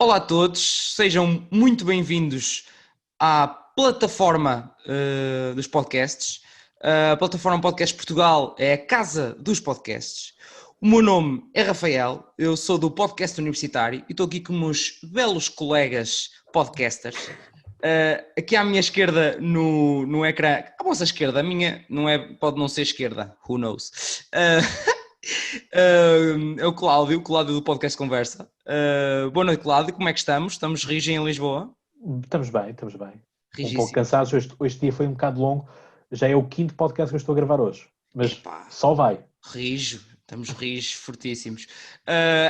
Olá a todos, sejam muito bem-vindos à plataforma dos podcasts. A plataforma Podcast Portugal é a casa dos podcasts. O meu nome é Rafael, eu sou do podcast universitário e estou aqui com meus belos colegas podcasters. Aqui à minha esquerda no ecrã, à vossa esquerda, a minha não é, pode não ser esquerda, who knows? É o Cláudio do Podcast Conversa. Boa noite, Cláudio, como é que estamos? Estamos rijos em Lisboa? Estamos bem, estamos bem. Um pouco Rigíssimo. cansados, este dia foi um bocado longo, já é o quinto podcast que eu estou a gravar hoje, mas Epá, só vai. rijo, estamos rijos, fortíssimos.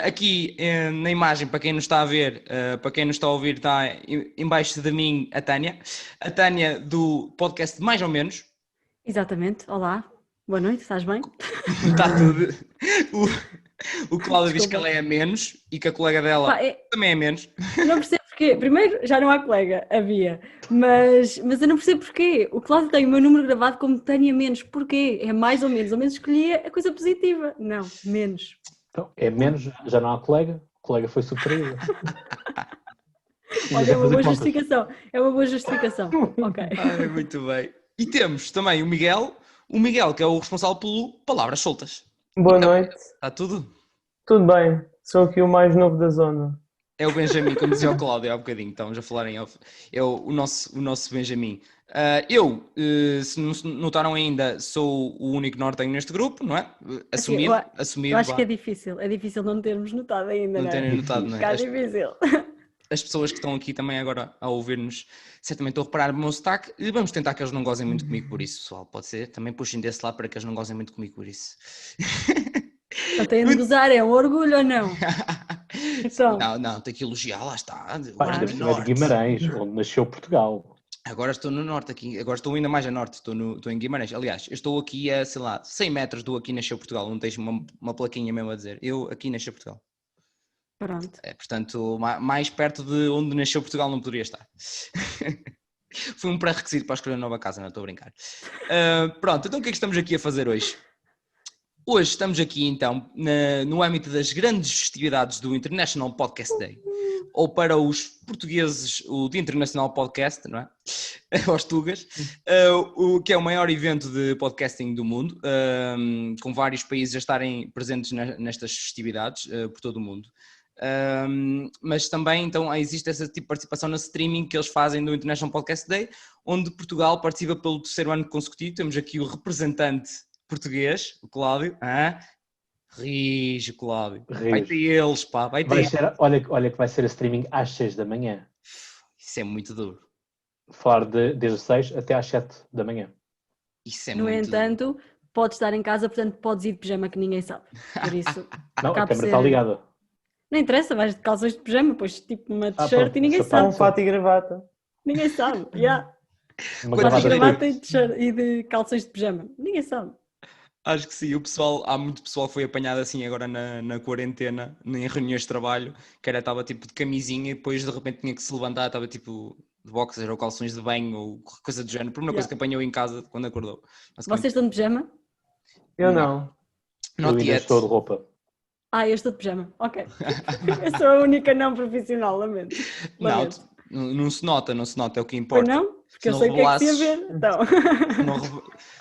Aqui na imagem, para quem nos está a ver, para quem nos está a ouvir, está em baixo de mim a Tânia do podcast Mais ou Menos. Exatamente, olá, boa noite, estás bem? Está tudo. O Cláudio diz que ela é a menos e que a colega dela também é menos. Não percebo porquê. Primeiro, já não há colega, havia, mas eu não percebo porquê. O Cláudio tem o meu número gravado como Tânia menos. Porquê? É mais ou menos. Ao menos escolhi a coisa positiva. Não, menos. Então, é menos, já não há colega, o colega foi subtraído. Olha, é uma boa justificação. É uma boa justificação. Ok. Muito bem. E temos também o Miguel que é o responsável pelo Palavras Soltas. Boa Então, noite. está tudo? Tudo bem, sou aqui o mais novo da zona. É o Benjamin, como dizia o Cláudio há bocadinho, estamos a falar em off. É o nosso Benjamin. Se não notaram ainda, sou o único nortenho neste grupo, não é? Assumido. Eu acho que é difícil não termos notado ainda, não terem notado, não é? É difícil. As pessoas que estão aqui também agora a ouvir-nos certamente estão a reparar no meu sotaque e vamos tentar que eles não gozem muito comigo por isso, pessoal, pode ser? Também puxem desse lado para que eles não gozem muito comigo por isso. Não tem de gozar, é um orgulho ou não? Então. Não, tem que elogiar, lá está. Claro. De Guimarães, onde nasceu Portugal. Agora estou no norte aqui, agora estou ainda mais a norte, estou em Guimarães. Aliás, eu estou aqui a, 100 metros do Aqui Nasceu Portugal, não tens uma plaquinha mesmo a dizer, eu Aqui Nasceu Portugal. Pronto. Portanto, mais perto de onde nasceu Portugal não poderia estar. Foi um pré-requisito para escolher uma nova casa, não estou a brincar. Pronto, então o que é que estamos aqui a fazer hoje? Hoje estamos aqui então no âmbito das grandes festividades do International Podcast Day, ou para os portugueses o Dia Internacional Podcast, não é? Aos Tugas, que é o maior evento de podcasting do mundo, com vários países a estarem presentes nestas festividades por todo o mundo. Mas também então existe essa tipo de participação na streaming que eles fazem do International Podcast Day, onde Portugal participa pelo terceiro ano consecutivo. Temos aqui o representante português, o Cláudio. Rijo, Cláudio. Rijo. Vai ter eles, pá, vai ter. Olha que vai ser a streaming às 6 da manhã. Isso é muito duro. Falar desde as 6 até às 7 da manhã. Isso é no muito entanto, duro. podes estar em casa, portanto podes ir de pijama que ninguém sabe. Por isso, não, a câmera está ligada. Não interessa, vais de calções de pijama, pois tipo uma t-shirt e ninguém Há sabe. um fato e gravata. Ninguém sabe, yeah. Uma Fato e gravata gravata e de calções de pijama. Ninguém sabe. Acho que sim, há muito pessoal que foi apanhado assim agora na quarentena, em reuniões de trabalho, que estava tipo de camisinha e depois de repente tinha que se levantar, estava tipo de boxers ou calções de banho ou coisa do género, por uma coisa que apanhou em casa quando acordou. Vocês estão de pijama? Eu não. Eu ainda estou de roupa. Eu estou de pijama, ok. Eu sou a única não profissional, lamento. Não se nota, é o que importa. Pois não? Porque eu sei o que é que se ia ver, então.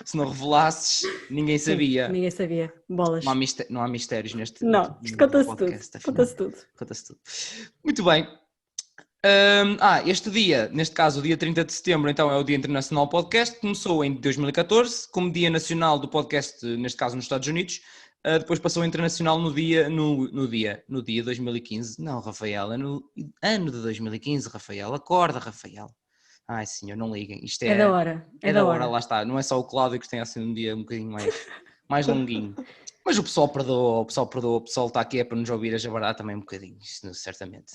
Se não revelasses, ninguém sabia. Sim, ninguém sabia, bolas. Não há mistérios neste Não, isto conta-se tudo. Conta-se tudo. Muito bem. Este dia, neste caso o dia 30 de setembro, então é o Dia Internacional Podcast, começou em 2014 como Dia Nacional do Podcast, neste caso nos Estados Unidos, depois passou a internacional no dia 2015. Não, Rafael, é no ano de 2015, Rafael, acorda, Rafael. Ai senhor, não liguem, isto é da hora. É da hora, lá está, não é só o Cláudio que tem assim um dia um bocadinho mais longuinho. Mas o pessoal perdoa, o pessoal está aqui é para nos ouvir a jabardar também um bocadinho, isso, certamente.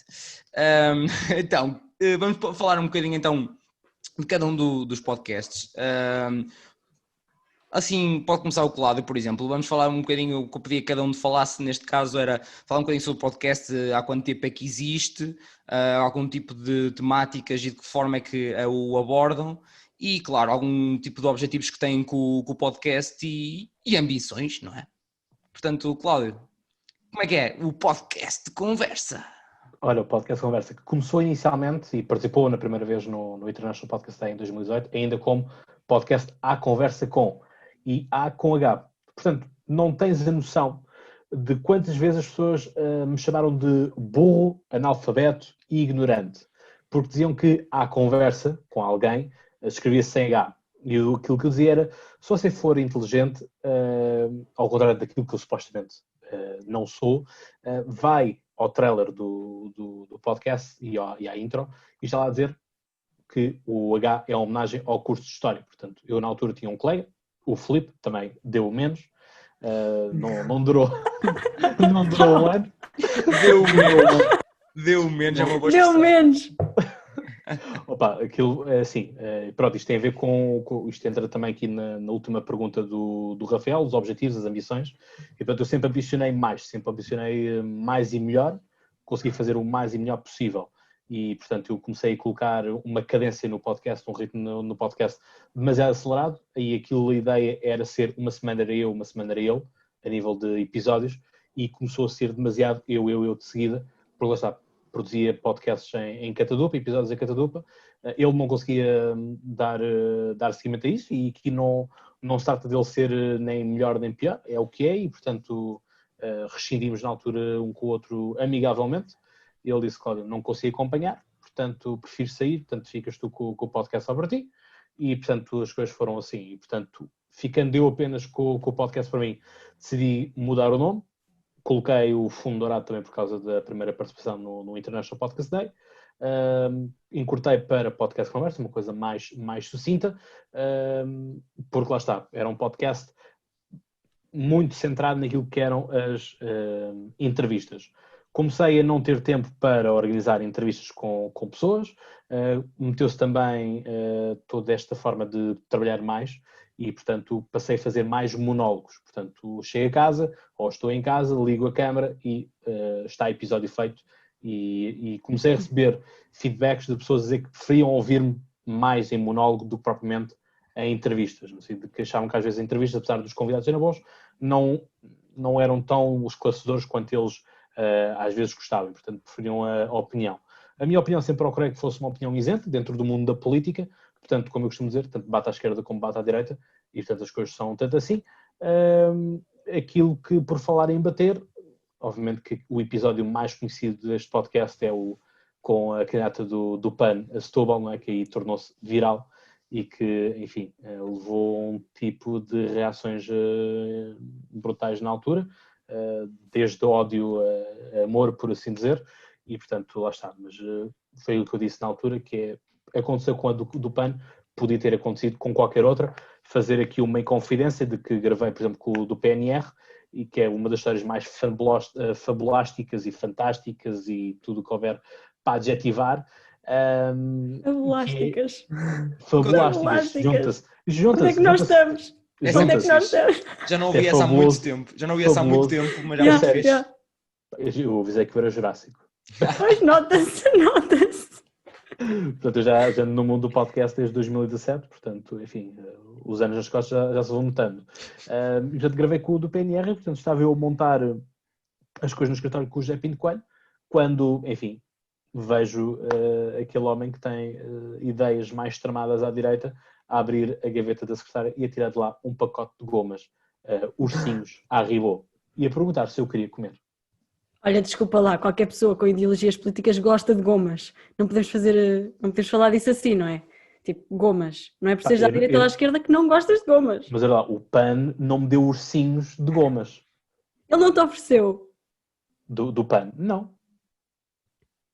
Então, vamos falar um bocadinho então de cada um dos podcasts. Assim, pode começar o Cláudio, por exemplo. Vamos falar um bocadinho, o que eu pedia que cada um falasse, neste caso era falar um bocadinho sobre o podcast, há quanto tempo é que existe, algum tipo de temáticas e de que forma é que o abordam e, claro, algum tipo de objetivos que têm com o podcast e ambições, não é? Portanto, Cláudio, como é que é o podcast de conversa? Olha, o Podcast Conversa, que começou inicialmente e participou na primeira vez no International Podcast Day em 2018, ainda como podcast A Conversa Com, e A com H. Portanto, não tens a noção de quantas vezes as pessoas me chamaram de burro, analfabeto e ignorante, porque diziam que A Conversa com alguém escrevia-se sem H. E aquilo que eu dizia era, se você for inteligente, ao contrário daquilo que eu supostamente não sou, vai ao trailer do podcast e à intro e está lá a dizer que o H é uma homenagem ao curso de História. Portanto, eu na altura tinha um colega, o Filipe, também deu menos, não durou não durou um ano. Deu menos, é uma boa Deu expressão. menos. Opa, aquilo é assim, pronto, isto tem a ver isto entra também aqui na última pergunta do Rafael, os objetivos, as ambições, e portanto eu sempre ambicionei mais e melhor, consegui fazer o mais e melhor possível, e portanto eu comecei a colocar uma cadência no podcast, um ritmo no podcast demasiado acelerado, e a ideia era ser uma semana era eu, uma semana era ele, a nível de episódios, e começou a ser demasiado eu de seguida, porque lá está, produzia podcasts em catadupa, episódios em catadupa, ele não conseguia dar seguimento a isso e aqui não se trata dele ser nem melhor nem pior, é o que é e portanto rescindimos na altura um com o outro amigavelmente. Ele disse, Cláudio, não consigo acompanhar, portanto prefiro sair, portanto ficas tu com o podcast só para ti e portanto as coisas foram assim e portanto ficando eu apenas com o podcast para mim, decidi mudar o nome. Coloquei o fundo dourado também por causa da primeira participação no International Podcast Day. Encurtei para Podcast Conversa, uma coisa mais sucinta, porque lá está, era um podcast muito centrado naquilo que eram as entrevistas. Comecei a não ter tempo para organizar entrevistas com pessoas, meteu-se também toda esta forma de trabalhar mais, e, portanto, passei a fazer mais monólogos. Portanto, chego a casa, ou estou em casa, ligo a câmara e está episódio feito. E comecei a receber feedbacks de pessoas a dizer que preferiam ouvir-me mais em monólogo do que propriamente em entrevistas. No sentido de que achavam que às vezes entrevistas, apesar dos convidados serem bons, não eram tão esclarecedores quanto eles às vezes gostavam. Portanto, preferiam a opinião. A minha opinião sempre procurei que fosse uma opinião isenta, dentro do mundo da política. Portanto, como eu costumo dizer, tanto bate à esquerda como bate à direita, e portanto as coisas são tanto assim. Aquilo que, por falar em bater, obviamente que o episódio mais conhecido deste podcast é o com a candidata do PAN, a Setúbal, não é? Que aí tornou-se viral e que, enfim, levou um tipo de reações brutais na altura, desde ódio a amor, por assim dizer, e portanto lá está, mas foi o que eu disse na altura, que aconteceu com a do PAN, podia ter acontecido com qualquer outra. Fazer aqui uma inconfidência de que gravei, por exemplo, com o do PNR, e que é uma das histórias mais fabulásticas e fantásticas e tudo o que houver para adjetivar. Fabulásticas. Fabulásticas. Onde é que nós estamos? Onde é que nós estamos? Já não ouvi essa há muito tempo. Mas já Yeah, fiz. Eu avisei que eu era Jurássico. Pois, nota-se. Portanto, eu já no mundo do podcast desde 2017, portanto, enfim, os anos nas costas já se vão notando. Já te gravei com o do PNR, portanto, estava eu a montar as coisas no escritório com o José Pinto Coelho, quando, enfim, vejo aquele homem que tem ideias mais tramadas à direita a abrir a gaveta da secretária e a tirar de lá um pacote de gomas, ursinhos, à Ribot, e a perguntar se eu queria comer. Olha, desculpa lá, qualquer pessoa com ideologias políticas gosta de gomas. Não podemos falar disso assim, não é? Tipo, gomas. Não é por seres da direita ou da esquerda que não gostas de gomas. Mas olha lá, o PAN não me deu ursinhos de gomas. Ele não te ofereceu. Do PAN, não.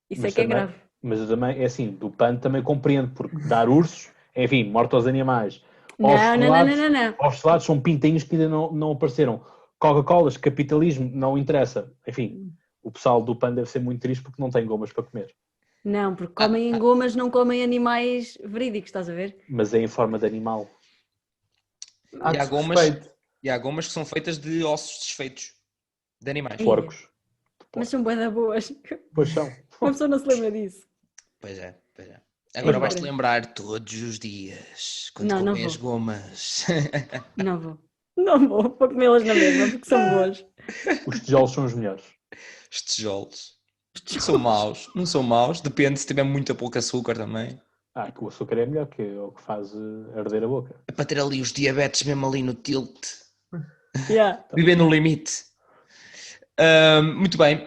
Isso Mas é que também, é grave. Mas eu também, é assim, do PAN também compreendo, porque dar ursos, enfim, morte aos animais. Não. Aos gelados são pintinhos que ainda não apareceram. Coca-Colas, capitalismo, não interessa. Enfim, o pessoal do PAN deve ser muito triste porque não tem gomas para comer. Não, porque comem em gomas, não comem animais verídicos, estás a ver? Mas é em forma de animal. E há gomas que são feitas de ossos desfeitos de animais. Porcos. Mas são bué da boas. Pois são. Uma pessoa não se lembra disso. Pois é. Agora vais-te lembrar todos os dias, quando comem as gomas. Não vou comê-las na mesma, porque são boas. Os tijolos são os melhores. Os tijolos. Não são maus, não são maus. Depende se tiver muito ou pouco açúcar também. Que o açúcar é melhor, que é o que faz arder a boca. É para ter ali os diabetes mesmo ali no tilt. Yeah. Viver no limite. Muito bem.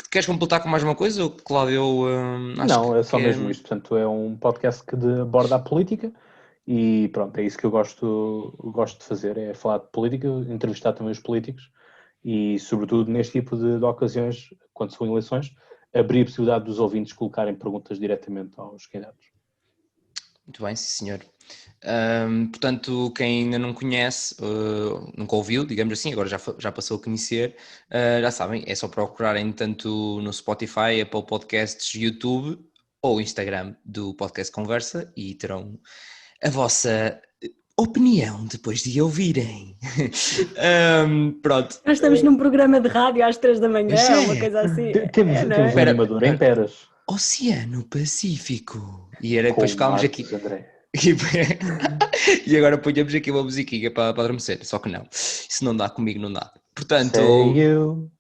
Queres completar com mais uma coisa? Cláudio, acho Não, é só que mesmo isto. Portanto, é um podcast que aborda a política e pronto, é isso que eu gosto de fazer, é falar de política, entrevistar também os políticos e, sobretudo, neste tipo de ocasiões, quando são eleições, abrir a possibilidade dos ouvintes colocarem perguntas diretamente aos candidatos. Muito bem, sim senhor. Portanto, quem ainda não conhece, nunca ouviu, digamos assim, agora já passou a conhecer, já sabem, é só procurarem tanto no Spotify, Apple Podcasts, YouTube ou Instagram do Podcast Conversa e terão a vossa opinião depois de ouvirem. Pronto. Nós estamos num programa de rádio às 3 da manhã, Pois é. uma coisa assim. Temos não é? um animador em Peras. Oceano Pacífico. E era Com depois ficámos Marcos aqui. André. E agora ponhamos aqui uma musiquinha para adormecer, só que não, isso não dá comigo, não dá. Portanto, Say you,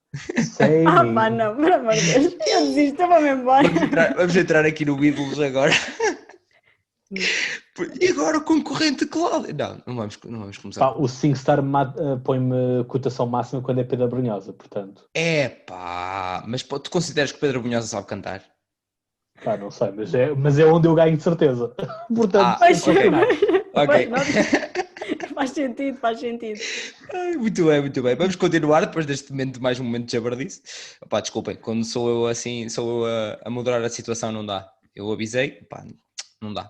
say me. Pá, não, por amor de Deus, eu desisto, eu vou-me embora. vamos entrar aqui no Beatles agora. E agora o concorrente Cláudio. Não vamos começar. O SingStar põe-me cotação máxima quando é Pedro Brunhosa, portanto. Mas tu consideras que o Pedro Brunhosa sabe cantar? Não sei, mas é onde eu ganho de certeza. Portanto, Pois, ok. pois, não, faz sentido. Ai, muito bem. Vamos continuar depois deste momento, mais um momento de jabardice. Opá, desculpem, quando sou eu assim, sou eu a moderar a situação, não dá. Eu avisei, não dá.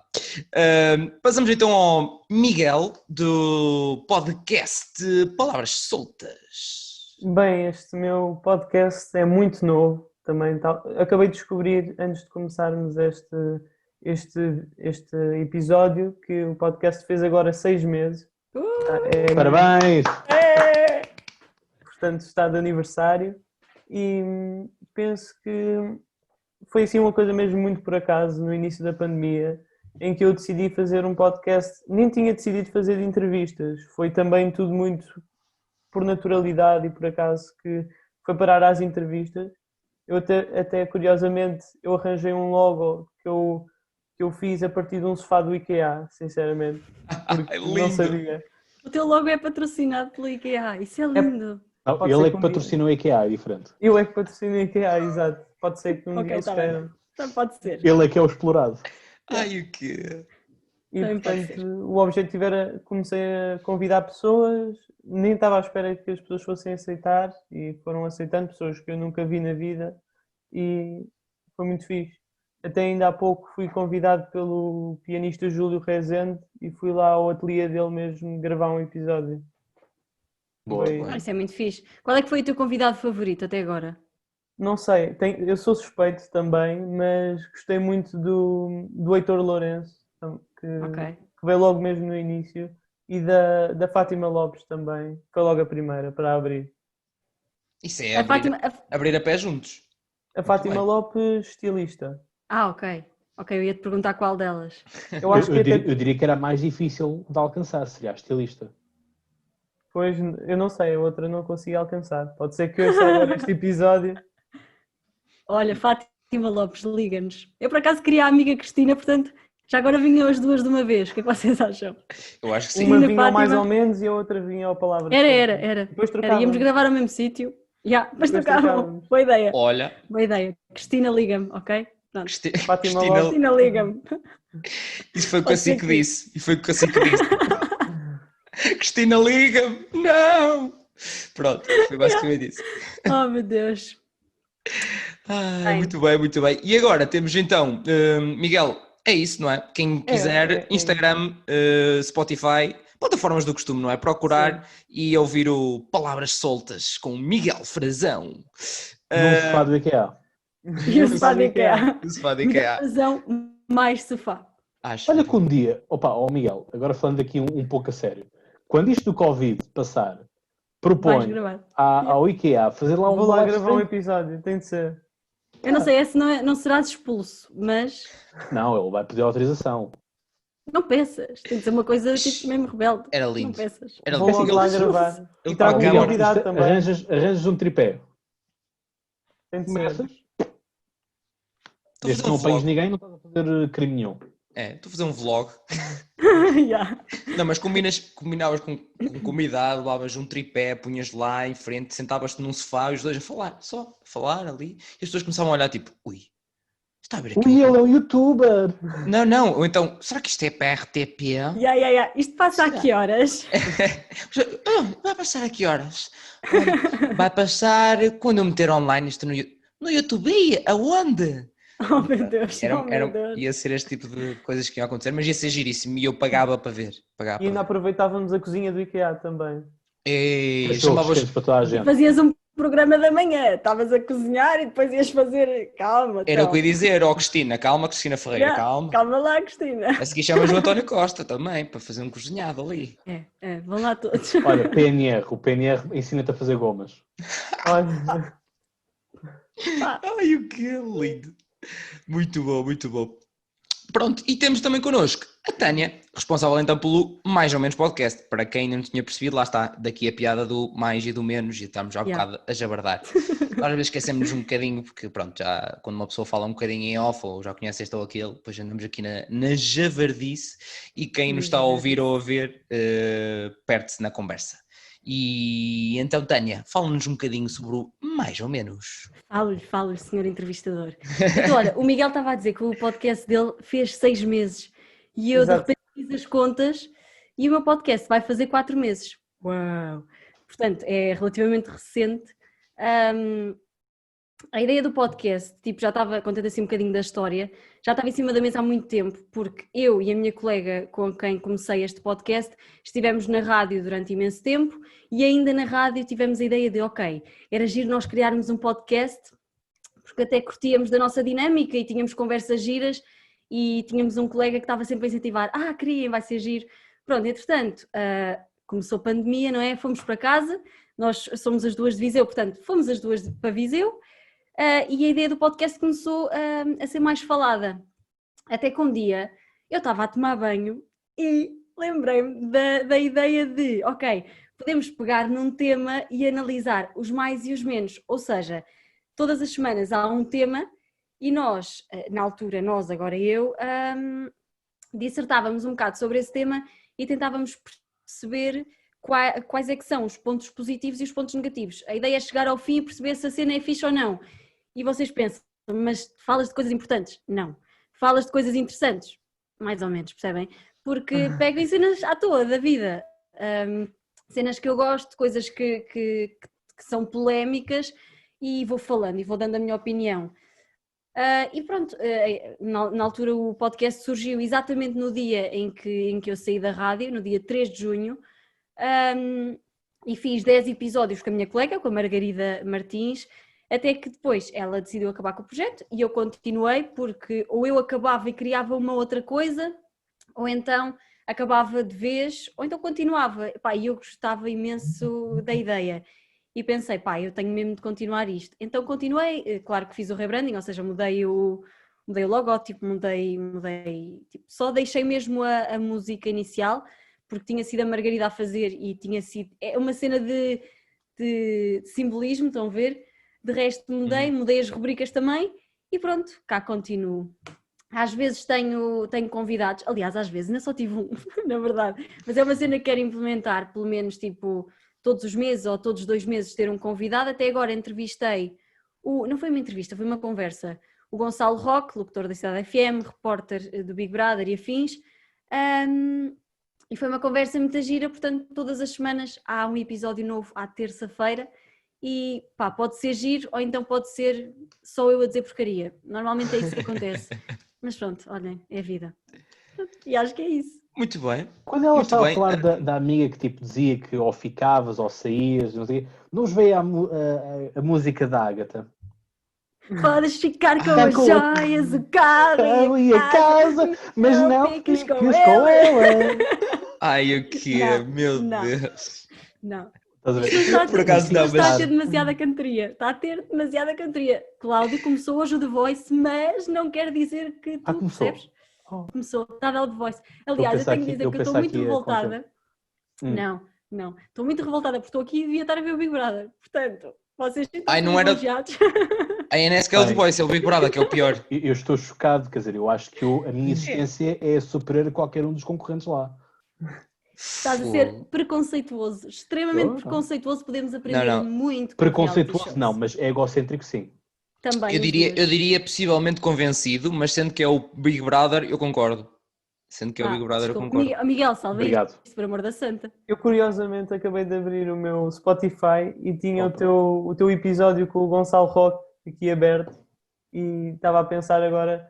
Passamos então ao Miguel do podcast Palavras Soltas. Bem, este meu podcast é muito novo. Também acabei de descobrir, antes de começarmos este episódio, que o podcast fez agora 6 meses. parabéns! Portanto, está de aniversário e penso que foi assim uma coisa mesmo muito por acaso, no início da pandemia, em que eu decidi fazer um podcast. Nem tinha decidido fazer entrevistas, foi também tudo muito por naturalidade e por acaso que foi parar às entrevistas. Eu até curiosamente, eu arranjei um logo que eu fiz a partir de um sofá do IKEA, sinceramente, porque não sabia. O teu logo é patrocinado pelo IKEA, isso é lindo. Não, ele é que patrocina o IKEA, é diferente. Eu é que patrocino o IKEA, exato. Pode ser que um dia eles tá queiram. bem. Então pode ser. Ele é que é o explorado. Ai, o quê? E Também pode portanto, o objetivo era, comecei a convidar pessoas, nem estava à espera que as pessoas fossem aceitar e foram aceitando pessoas que eu nunca vi na vida e foi muito fixe. Até ainda há pouco fui convidado pelo pianista Júlio Rezende e fui lá ao ateliê dele mesmo gravar um episódio. Boa, Foi- boa. Isso é muito fixe. Qual é que foi o teu convidado favorito até agora? Não sei, eu sou suspeito também, mas gostei muito do Heitor Lourenço, que Ok. veio logo mesmo no início, e da Fátima Lopes também, que foi logo a primeira para abrir. Isso é A Fátima... abrir a pé juntos. A Fátima bem. Lopes, estilista. Ok. Ok, eu ia-te perguntar qual delas. Eu acho que Eu até diria que era mais difícil de alcançar, seria a estilista. depois, eu não sei, a outra não consegui alcançar. Pode ser que eu saiba neste episódio. Olha, Fátima Lopes, liga-nos. Eu por acaso queria a amiga Cristina, portanto, já agora vinham as duas de uma vez. O que é que vocês acham? Eu acho que sim. Uma Cristina, vinha ao mais Fátima. ou menos e a outra vinha ao palavra. Era. Depois Era. trocávamos. Íamos gravar ao mesmo sítio. Mas Depois trocavam. trocávamos. Boa ideia. Olha, Boa ideia. Cristina, liga-me, ok? Pronto. Fátima Cristina, Cristina, liga-me. isso foi o que Pode assim ser que que- disse. E foi o que assim que disse. Cristina, liga-me! Não! Pronto, foi basicamente isso. Oh, meu Deus. Bem. Muito bem. E agora temos então, Miguel, é isso, não é? Quem quiser, é Instagram, Spotify, plataformas do costume, não é? Procurar e ouvir o Palavras Soltas com Miguel Frazão. Num sofá do IKEA. E o sofá de IKEA. Do sofá de Muita IKEA. razão, mais sofá. Olha que um dia, Miguel, agora falando aqui um pouco a sério, quando isto do Covid passar, Vais propõe gravar. ao IKEA fazer lá Vou lá live gravar um stream. episódio, tem de ser. Eu não sei, esse não serás expulso, mas Não, ele vai pedir autorização. não peças. Tem de ser uma coisa tipo mesmo rebelde. Era Não lindo. peças. Era Vou lindo. logo lá Ele- gravar. ele E trago paga um a hora. convidado também. Arranjas um tripé. Tem de ser. Começas, Estou a desde fazer que um não apanhes vlog. ninguém, não estás a fazer crime nenhum. Estou a fazer um vlog. Yeah. Não, mas combinavas com convidado, levavas um tripé, punhas lá em frente, sentavas-te num sofá e os dois a falar, só a falar ali. E as pessoas começavam a olhar tipo, ui, está a ver aqui? Ui, ele é um youtuber! Não, ou então, será que isto é para a RTP? Yeah. Isto passa a que horas? Vai passar a que horas? Olha, vai passar quando eu meter online isto no YouTube. Aonde? Oh meu Deus, oh meu Deus. Ia ser este tipo de coisas que iam acontecer, mas ia ser giríssimo e eu pagava para ver. E ainda aproveitávamos a cozinha do IKEA também. E Cachorros chamavas. quentes para toda a gente. Fazias um programa da manhã, estavas a cozinhar e depois ias fazer. Calma, Era o então. que eu ia dizer, Cristina, calma, Cristina Ferreira, Yeah, calma. Calma lá, Cristina. A seguir chamas o António Costa também, para fazer um cozinhado ali. Vão lá todos. Olha, PNR. O PNR ensina-te a fazer gomas. Olha, Ai, o que é lindo. Muito bom, muito bom. Pronto, e temos também connosco a Tânia, responsável então pelo Mais ou Menos Podcast. Para quem ainda não tinha percebido, lá está, daqui a piada do mais e do menos, e estamos já bocado a jabardar. Às vezes esquecemos um bocadinho, porque pronto, já quando uma pessoa fala um bocadinho em off, ou já conhece este ou aquele, depois andamos aqui na javardice, e quem nos está a ouvir ou a ver, perde-se na conversa. E então, Tânia, fala-nos um bocadinho sobre o Mais ou Menos. Falo-lhe, senhor entrevistador. Então, olha, o Miguel estava a dizer que o podcast dele fez 6 meses e eu Exato. de repente fiz as contas e o meu podcast vai fazer 4 meses. Uau! Portanto, é relativamente recente. A ideia do podcast, tipo, já estava contando assim um bocadinho da história, já estava em cima da mesa há muito tempo, porque eu e a minha colega com quem comecei este podcast estivemos na rádio durante imenso tempo e ainda na rádio tivemos a ideia de, ok, era giro nós criarmos um podcast, porque até curtíamos da nossa dinâmica e tínhamos conversas giras e tínhamos um colega que estava sempre a incentivar, criem, vai ser giro. Pronto, entretanto, começou a pandemia, não é? Fomos para casa, nós somos as duas de Viseu, portanto, fomos as duas para Viseu. E a ideia do podcast começou a ser mais falada. Até que um dia eu estava a tomar banho e lembrei-me da ideia de, ok, podemos pegar num tema e analisar os mais e os menos. Ou seja, todas as semanas há um tema e nós, na altura, agora eu, dissertávamos um bocado sobre esse tema e tentávamos perceber quais é que são os pontos positivos e os pontos negativos. A ideia é chegar ao fim e perceber se a cena é fixe ou não. E vocês pensam, mas falas de coisas importantes? Não. Falas de coisas interessantes? Mais ou menos, percebem? Porque pego em cenas à toa da vida. Cenas que eu gosto, coisas que são polémicas e vou falando e vou dando a minha opinião. E pronto, na altura o podcast surgiu exatamente no dia em que eu saí da rádio, no dia 3 de junho, e fiz 10 episódios com a minha colega, com a Margarida Martins, até que depois ela decidiu acabar com o projeto e eu continuei, porque ou eu acabava e criava uma outra coisa, ou então acabava de vez, ou então continuava. E eu gostava imenso da ideia. E pensei, eu tenho mesmo de continuar isto. Então continuei, claro que fiz o rebranding, ou seja, mudei o logótipo, mudei tipo, só deixei mesmo a música inicial, porque tinha sido a Margarida a fazer e tinha sido, é uma cena de simbolismo, estão a ver? De resto mudei as rubricas também e pronto, cá continuo. Às vezes tenho convidados, aliás, às vezes ainda só tive um, na verdade, mas é uma cena que quero implementar, pelo menos tipo todos os meses ou todos os 2 meses ter um convidado. Até agora entrevistei, não foi uma entrevista, foi uma conversa, o Gonçalo Roque, locutor da Cidade FM, repórter do Big Brother e afins, e foi uma conversa muito gira, portanto todas as semanas há um episódio novo à terça-feira. E pode ser giro ou então pode ser só eu a dizer porcaria. Normalmente é isso que acontece. Mas pronto, olhem, é a vida. E acho que é isso. Muito bem. Quando ela Muito estava bem. a falar da amiga que tipo dizia que ou ficavas ou saías, não sei, não os veio a música da Ágata. Podes ficar com Ficar as com joias, o carro e a casa, mas não fiques fiques com com ela. Ai, o que é? Não, Meu não. Deus. Não. Estás a ver? Está Por acaso não, está a mas- ter demasiada cantoria. Está a ter demasiada cantoria. Cláudio começou hoje o The Voice, mas não quer dizer que tu Começou. percebes? Oh. Começou, está a dar o The Voice. Aliás, eu pensar tenho que que- dizer eu que eu estou pensar muito que ia revoltada. Hum. Não. Estou muito revoltada porque estou aqui e devia estar a ver o Big Brother. Portanto, vocês têm Ai, que não ser era- elogiados. A NS que é o The Voice, é o Big Brother, que é o pior. Eu estou chocado, quer dizer, eu acho que a minha existência é superior a qualquer um dos concorrentes lá. Estás a ser preconceituoso, extremamente preconceituoso, podemos aprender muito com preconceituoso não, mas é egocêntrico sim. Também eu diria possivelmente convencido, mas sendo que é o Big Brother, eu concordo. Sendo que é o Big Brother, desculpa. eu concordo. Miguel, salve Obrigado. isto, por amor da santa. Eu curiosamente acabei de abrir o meu Spotify e tinha o teu episódio com o Gonçalo Roque aqui aberto e estava a pensar agora,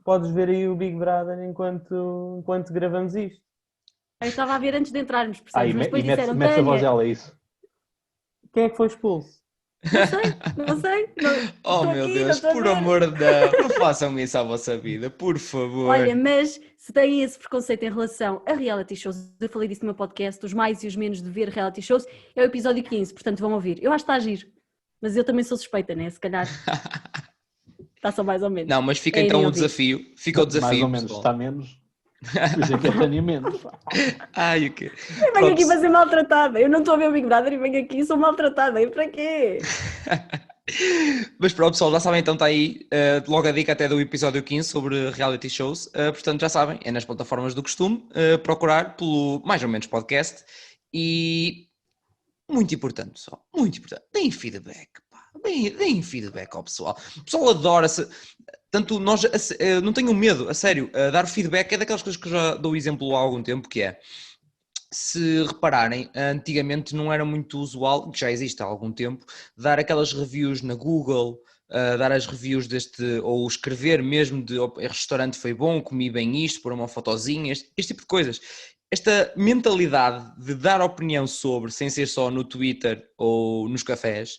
podes ver aí o Big Brother enquanto gravamos isto. Eu estava a ver antes de entrarmos, percebes? Mas depois disseram, mete a voz Tânia, dela, é isso? Quem é que foi expulso? não sei. Oh estou meu aqui, Deus, não estou a por ver. amor de Deus, não façam isso à vossa vida, por favor. Olha, mas se têm esse preconceito em relação a reality shows, eu falei disso no meu podcast, os mais e os menos de ver reality shows, é o episódio 15, portanto vão ouvir. Eu acho que está a giro, mas eu também sou suspeita, né? Se calhar está só mais ou menos. Não, mas fica então o desafio. Fica o desafio. Mais ou menos, pessoal. está menos. Pois é que eu tenho menos. Ai, o quê? Eu venho aqui para ser maltratada, eu não estou a ver o Big Brother e venho aqui e sou maltratada, e para quê? Mas pronto, pessoal, já sabem, então está aí logo a dica até do episódio 15 sobre reality shows. Portanto, já sabem, é nas plataformas do costume, procurar pelo mais ou menos podcast. E muito importante, pessoal, muito importante, deem feedback, pá. Deem feedback ao pessoal. O pessoal adora-se. Tanto nós, não tenham medo, a sério, dar feedback é daquelas coisas que eu já dou exemplo há algum tempo, que é, se repararem, antigamente não era muito usual, que já existe há algum tempo, dar aquelas reviews na Google, dar as reviews ou escrever mesmo de este restaurante foi bom, comi bem isto, pôr uma fotozinha, este tipo de coisas. Esta mentalidade de dar opinião sobre, sem ser só no Twitter ou nos cafés,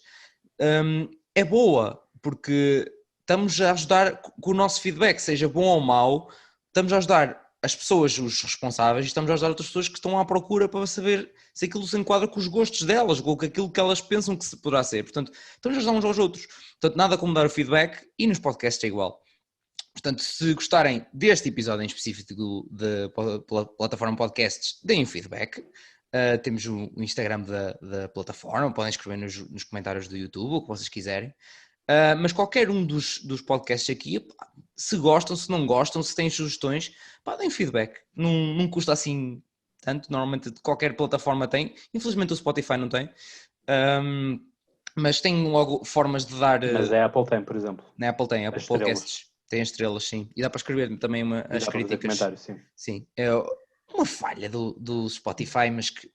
é boa, porque estamos a ajudar com o nosso feedback, seja bom ou mau, estamos a ajudar as pessoas, os responsáveis, e estamos a ajudar outras pessoas que estão à procura para saber se aquilo se enquadra com os gostos delas, ou com aquilo que elas pensam que se poderá ser. Portanto, estamos a ajudar uns aos outros. Portanto, nada como dar o feedback, e nos podcasts é igual. Portanto, se gostarem deste episódio em específico da plataforma podcasts, deem feedback. Temos o Instagram da plataforma, podem escrever nos comentários do YouTube, o que vocês quiserem. Mas qualquer um dos podcasts aqui, pá, se gostam, se não gostam, se têm sugestões, pá, deem feedback. Não custa assim tanto, normalmente qualquer plataforma tem, infelizmente o Spotify não tem, mas tem logo formas de dar... Mas a Apple tem, por exemplo. Na Apple tem, Apple Podcasts tem as estrelas, sim, e dá para escrever também as críticas. Sim, é uma falha do Spotify, mas que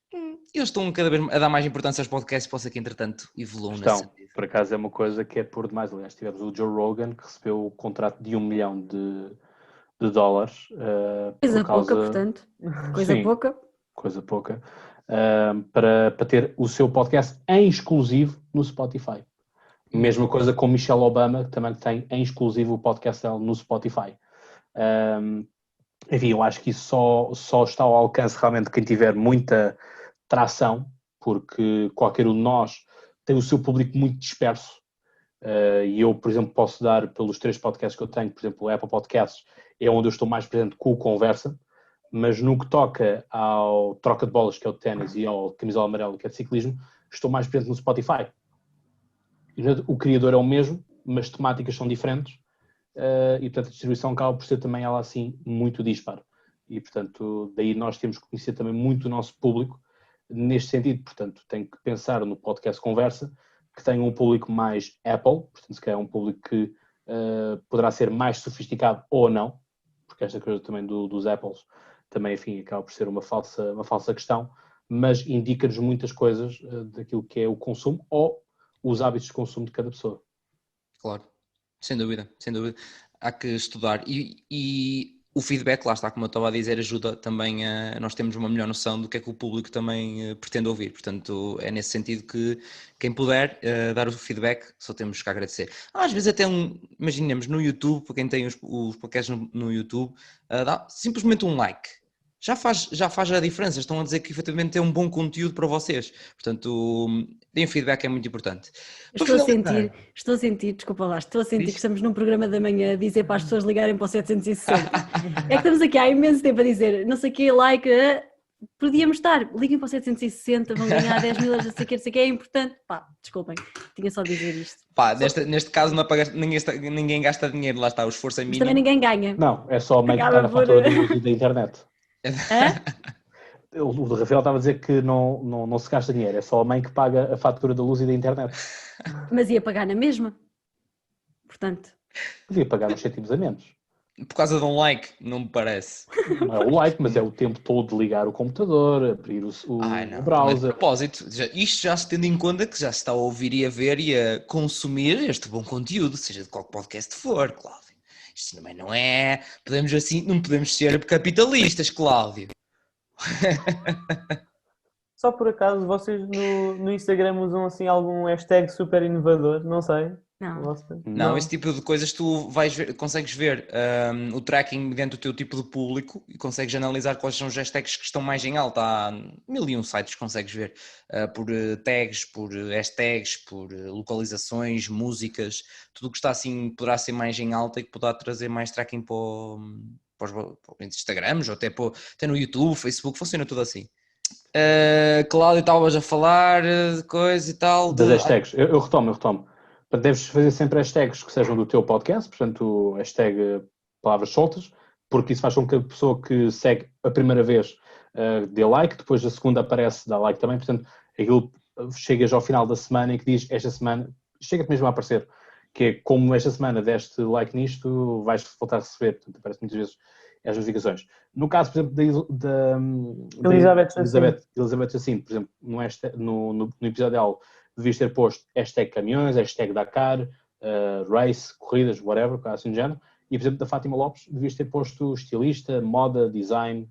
eles estão cada vez a dar mais importância aos podcasts, possa que entretanto evoluam nesse sentido. Por acaso é uma coisa que é por demais. Aliás, tivemos o Joe Rogan que recebeu o contrato de $1 milhão de dólares. Coisa pouca, portanto. Coisa pouca. Para ter o seu podcast em exclusivo no Spotify. Mesma coisa com Michelle Obama, que também tem em exclusivo o podcast dela no Spotify. Enfim, eu acho que isso só está ao alcance realmente de quem tiver muita tração, porque qualquer um de nós tem o seu público muito disperso. E eu, por exemplo, posso dar pelos 3 podcasts que eu tenho, por exemplo, o Apple Podcasts é onde eu estou mais presente com o Conversa, mas no que toca ao Troca de Bolas, que é o de ténis, e ao Camisola Amarela, que é de ciclismo, estou mais presente no Spotify. E, portanto, o criador é o mesmo, mas temáticas são diferentes, e portanto a distribuição acaba por ser também ela assim muito dispara. E portanto daí nós temos que conhecer também muito o nosso público neste sentido. Portanto tem que pensar no podcast Conversa, que tem um público mais Apple, portanto se calhar é um público que poderá ser mais sofisticado ou não, porque esta coisa também dos Apples também, enfim, acaba por ser uma falsa questão, mas indica-nos muitas coisas daquilo que é o consumo ou os hábitos de consumo de cada pessoa. Claro, sem dúvida. Há que estudar e o feedback, lá está, como eu estava a dizer, ajuda também a nós termos uma melhor noção do que é que o público também pretende ouvir. Portanto, é nesse sentido que quem puder dar o feedback, só temos que agradecer. Às vezes até imaginemos no YouTube, para quem tem os podcasts no YouTube, dá simplesmente um like. Já faz a diferença, estão a dizer que efetivamente é um bom conteúdo para vocês. Portanto, deem feedback, é muito importante. Estou a sentir que estamos num programa da manhã a dizer para as pessoas ligarem para o 760. É que estamos aqui há imenso tempo a dizer, não sei o que, like, podíamos estar, liguem para o 760, vão ganhar 10 mil, não sei o que, é importante. Pá, desculpem, tinha só de dizer isto. Pá, neste caso não pagas, ninguém gasta dinheiro, lá está, o esforço é Mas também mínimo. ninguém ganha. Não, é só a mãe que Acaba paga a por- fatura da luz e da internet. Hã? O Rafael estava a dizer que não se gasta dinheiro, é só a mãe que paga a fatura da luz e da internet. Mas ia pagar na mesma. Portanto, Podia pagar uns cêntimos a menos. Por causa de um like, não me parece. Não é o like, mas é o tempo todo de ligar o computador, abrir o Ai, não, browser. de propósito, isto já se tendo em conta que já se está a ouvir e a ver e a consumir este bom conteúdo, seja de qual podcast for, Cláudio. Isto também não é, podemos assim, não podemos ser capitalistas, Cláudio. Só por acaso vocês no Instagram usam assim algum hashtag super inovador? Não sei. não. Não, esse tipo de coisas tu vais ver, consegues ver o tracking mediante o teu tipo de público e consegues analisar quais são os hashtags que estão mais em alta. Há 1001 sites que consegues ver por tags, por hashtags, por localizações, músicas, tudo o que está assim poderá ser mais em alta e que poderá trazer mais tracking para os Instagrams ou até no YouTube, Facebook, funciona tudo assim. Cláudio, estavas a falar de coisa e tal. Das hashtags, eu retomo. Portanto, deves fazer sempre hashtags que sejam do teu podcast, portanto, hashtag palavras soltas, porque isso faz com que a pessoa que segue a primeira vez dê like, depois a segunda aparece, dá like também, portanto, aquilo chegas ao final da semana e que diz esta semana, chega-te mesmo a aparecer, que é como esta semana deste like nisto, vais voltar a receber, portanto, aparece muitas vezes as notificações. No caso, por exemplo, da Elizabeth Jacinto, por exemplo, no episódio dela, devias ter posto hashtag caminhões, hashtag Dakar, race, corridas, whatever, assim do género. E, por exemplo, da Fátima Lopes, devias ter posto estilista, moda, design.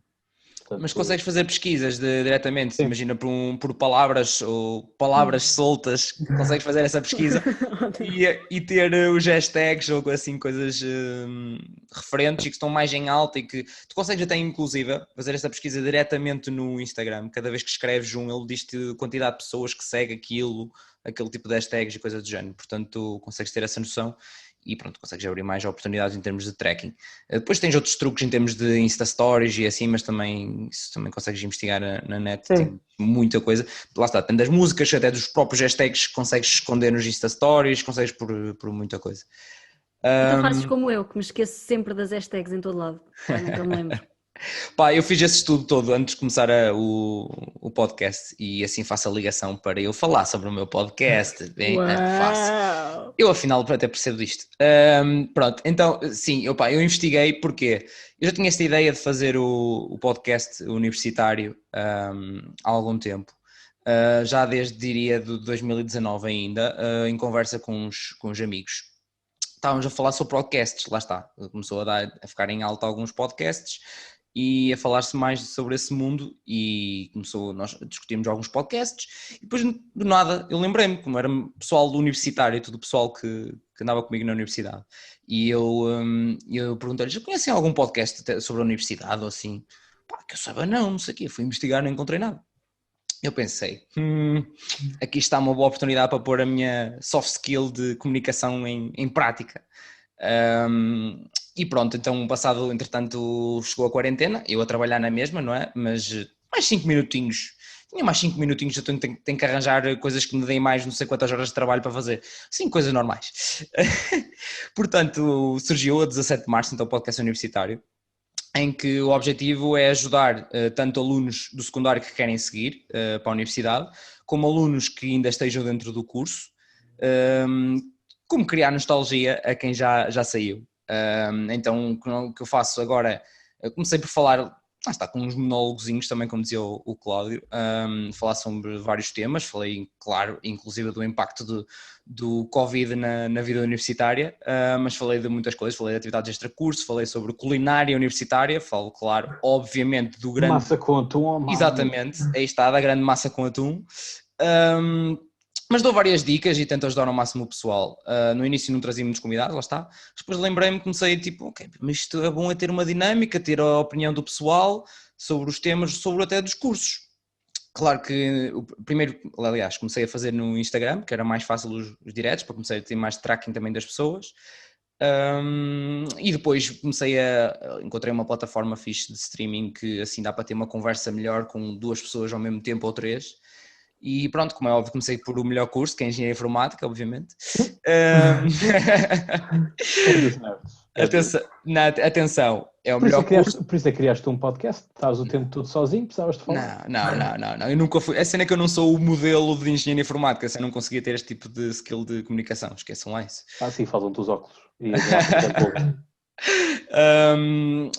Portanto, mas consegues fazer pesquisas diretamente, Sim. imagina por palavras ou palavras soltas, consegues fazer essa pesquisa e ter os hashtags ou assim coisas referentes e que estão mais em alta e que tu consegues até inclusive fazer essa pesquisa diretamente no Instagram. Cada vez que escreves ele diz-te a quantidade de pessoas que segue aquele tipo de hashtags e coisas do género, portanto tu consegues ter essa noção. E pronto, consegues abrir mais oportunidades em termos de tracking. Depois tens outros truques em termos de Insta Stories e assim, mas também consegues investigar na net, Sim. tem muita coisa. Lá está, depende das músicas, até dos próprios hashtags que consegues esconder nos Insta Stories, consegues por muita coisa. Então fazes como eu, que me esqueço sempre das hashtags em todo lado. Pá, nunca me lembro. Pá, eu fiz esse estudo todo antes de começar o podcast e assim faço a ligação para eu falar sobre o meu podcast. Bem, faço. Eu afinal até percebo disto. Pronto, então sim, eu investiguei porque eu já tinha esta ideia de fazer o podcast universitário há algum tempo. Já desde, diria, de 2019 ainda, em conversa com uns amigos. Estávamos a falar sobre podcasts, lá está. Começou a ficar em alta alguns podcasts e a falar-se mais sobre esse mundo e nós discutimos alguns podcasts e depois do nada eu lembrei-me, como era pessoal do universitário, todo o pessoal que andava comigo na universidade e eu perguntei-lhes, já conhecem algum podcast sobre a universidade ou assim? Pá, que eu saiba não sei o quê, fui investigar, não encontrei nada. Eu pensei, aqui está uma boa oportunidade para pôr a minha soft skill de comunicação em prática. E pronto, então passado, entretanto, chegou a quarentena, eu a trabalhar na mesma, não é? Mas mais 5 minutinhos, tinha mais 5 minutinhos, eu tenho que arranjar coisas que me deem mais não sei quantas horas de trabalho para fazer, sim, coisas normais. Portanto, surgiu a 17 de março, então o podcast universitário, em que o objetivo é ajudar tanto alunos do secundário que querem seguir para a universidade, como alunos que ainda estejam dentro do curso, como criar nostalgia a quem já saiu. Então o que eu faço agora, eu comecei por falar, está com uns monólogozinhos também, como dizia o Cláudio, falar sobre vários temas, falei, claro, inclusive do impacto do Covid na vida universitária, mas falei de muitas coisas, falei de atividades extracurso, falei sobre culinária universitária, falo, claro, obviamente do grande... Massa com atum. Exatamente, aí está, da grande massa com atum. Mas dou várias dicas e tento ajudar ao máximo o pessoal. No início não trazia muitos convidados, lá está. Depois lembrei-me, comecei tipo, ok, mas isto é bom, é ter uma dinâmica, ter a opinião do pessoal sobre os temas, sobre até dos cursos. Claro que o primeiro, aliás, comecei a fazer no Instagram, que era mais fácil os diretos, para começar a ter mais tracking também das pessoas. E depois encontrei uma plataforma fixe de streaming que assim dá para ter uma conversa melhor com 2 pessoas ao mesmo tempo ou 3. E pronto, como é óbvio, comecei por o melhor curso, que é Engenharia Informática, obviamente. Atenção, é o melhor curso. Por isso é que criaste um podcast, estavas o tempo todo sozinho, precisavas de falar. Não, eu nunca fui. A cena é que eu não sou o modelo de Engenharia Informática, eu não conseguia ter este tipo de skill de comunicação, esqueçam lá isso. Sim, faltam-te os óculos.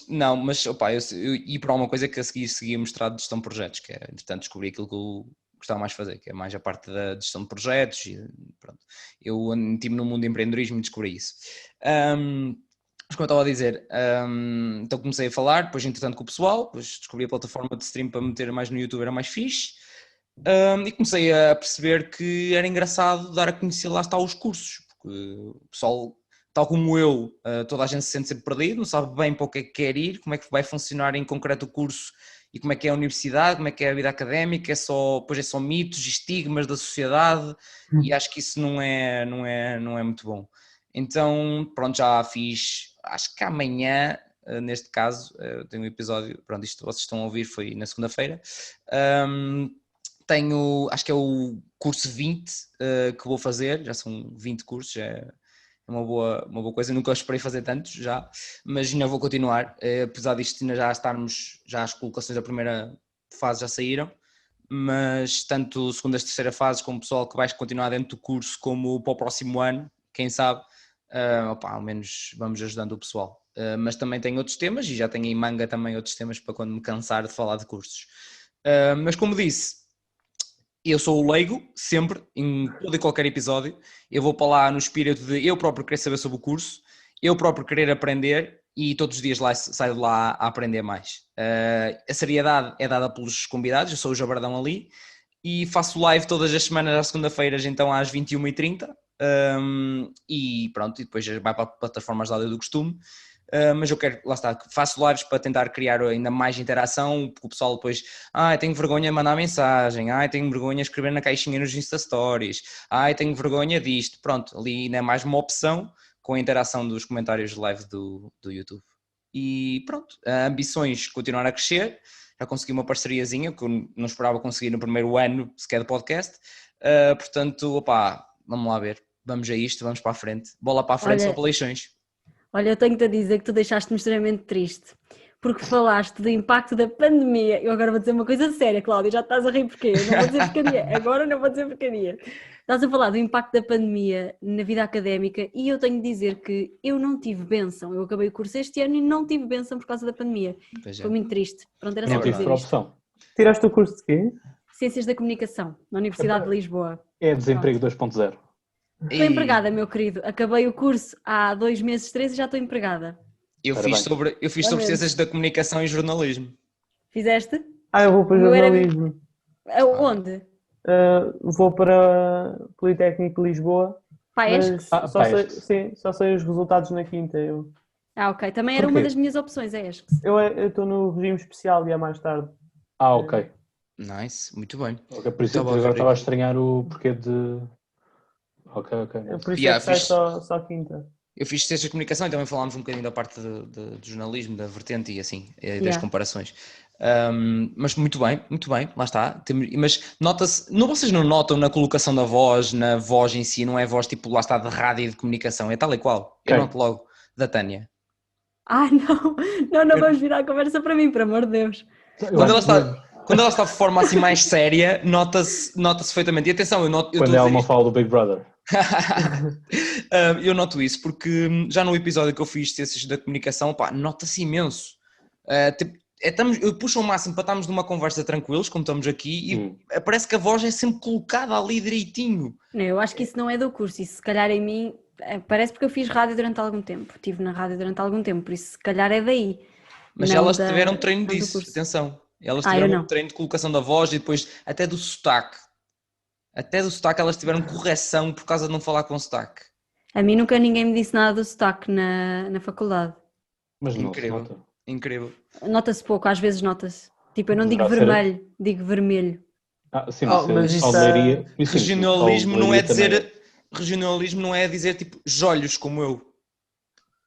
Não, mas opa, eu e por alguma coisa que a seguir seguia mostrado de gestão de projetos, que é, entretanto, descobri aquilo que eu gostava mais de fazer, que é mais a parte da gestão de projetos e pronto. Eu meti-me no mundo do empreendedorismo e descobri isso. Mas como eu estava a dizer, então comecei a falar, depois entretanto com o pessoal, depois descobri a plataforma de stream para meter mais no YouTube, era mais fixe, e comecei a perceber que era engraçado dar a conhecer lá está os cursos, porque o pessoal, tal como eu, toda a gente se sente sempre perdido, não sabe bem para o que é que quer ir, como é que vai funcionar em concreto o curso e como é que é a universidade, como é que é a vida académica, depois é só mitos, estigmas da sociedade, e acho que isso não é muito bom. Então, pronto, já fiz, acho que amanhã, neste caso, tenho um episódio, pronto, isto vocês estão a ouvir, foi na segunda-feira, tenho, acho que é o curso 20 que vou fazer, já são 20 cursos, é uma boa coisa, nunca esperei fazer tantos já, mas ainda vou continuar, apesar disto ainda já as colocações da primeira fase já saíram, mas tanto segundas, terceira fases como o pessoal que vai continuar dentro do curso como para o próximo ano, quem sabe, ao menos vamos ajudando o pessoal. Mas também tenho outros temas e já tenho em manga também outros temas para quando me cansar de falar de cursos. Mas como disse, eu sou o leigo, sempre, em todo e qualquer episódio, eu vou para lá no espírito de eu próprio querer saber sobre o curso, eu próprio querer aprender e todos os dias saio de lá a aprender mais. A seriedade é dada pelos convidados, eu sou o Jabardão ali e faço live todas as semanas às segunda-feiras, então às 21h30, e pronto, e depois vai para plataformas de áudio do costume. Mas eu quero, lá está, faço lives para tentar criar ainda mais interação, porque o pessoal depois, tenho vergonha de mandar mensagem, tenho vergonha de escrever na caixinha nos Insta Stories, tenho vergonha disto, pronto, ali ainda é mais uma opção com a interação dos comentários de live do YouTube. E pronto, ambições continuar a crescer, já consegui uma parceriazinha que eu não esperava conseguir no primeiro ano sequer do podcast, portanto, vamos lá ver, vamos a isto, vamos para a frente, bola para a frente, só para leixões. Olha, eu tenho-te a dizer que tu deixaste-me extremamente triste, porque falaste do impacto da pandemia. Eu agora vou dizer uma coisa séria, Cláudia, já estás a rir porquê? Eu não vou dizer porcaria, agora não vou dizer porcaria. Estás a falar do impacto da pandemia na vida académica e eu tenho de dizer que eu não tive bênção. Eu acabei o curso este ano e não tive bênção por causa da pandemia. Foi muito triste. Pronto, era só para dizer isto. Tiraste o curso de quê? Ciências da Comunicação, na Universidade de Lisboa. É desemprego 2.0. Estou empregada, meu querido. Acabei o curso há 2 meses, 3 e já estou empregada. Eu fiz sobre Ciências da Comunicação e Jornalismo. Fizeste? Eu vou para jornalismo. Onde? Vou para Politécnico de Lisboa. Só sei os resultados na quinta. Ok. Também era uma das minhas opções, é ESC. Eu estou no regime especial e é mais tarde. Ok. Nice, muito bem. Okay, por isso eu agora estava a estranhar o porquê de... Ok. Por isso é que sai só quinta. Eu fiz Ciências de Comunicação e também falámos um bocadinho da parte do jornalismo, da vertente e assim, das comparações. Mas muito bem, lá está. Mas nota-se, vocês não notam na colocação da voz, na voz em si, não é voz tipo lá está de rádio e de comunicação, é tal e qual. Eu noto logo, da Tânia. Não vamos virar a conversa para mim, por amor de Deus. Quando ela está de forma assim mais séria, nota-se perfeitamente. E atenção, quando ela não fala do Big Brother. Eu noto isso porque já no episódio que eu fiz de Ciências da Comunicação, nota-se imenso. Eu puxo ao máximo para estarmos numa conversa tranquilos, como estamos aqui, e parece que a voz é sempre colocada ali direitinho. Eu acho que isso não é do curso, isso se calhar em mim, parece porque eu fiz rádio durante algum tempo, estive na rádio durante algum tempo, por isso se calhar é daí. Mas elas tiveram treino disso, atenção. Elas tiveram um treino de colocação da voz e depois até do sotaque. Até do sotaque elas tiveram correção por causa de não falar com sotaque. A mim nunca ninguém me disse nada do sotaque na faculdade. Mas Incrível. Nota-se pouco, às vezes nota-se. Tipo, eu não digo vermelho, digo vermelho. Sim, mas isso regionalismo não é dizer... Regionalismo não é dizer tipo jolhos como eu.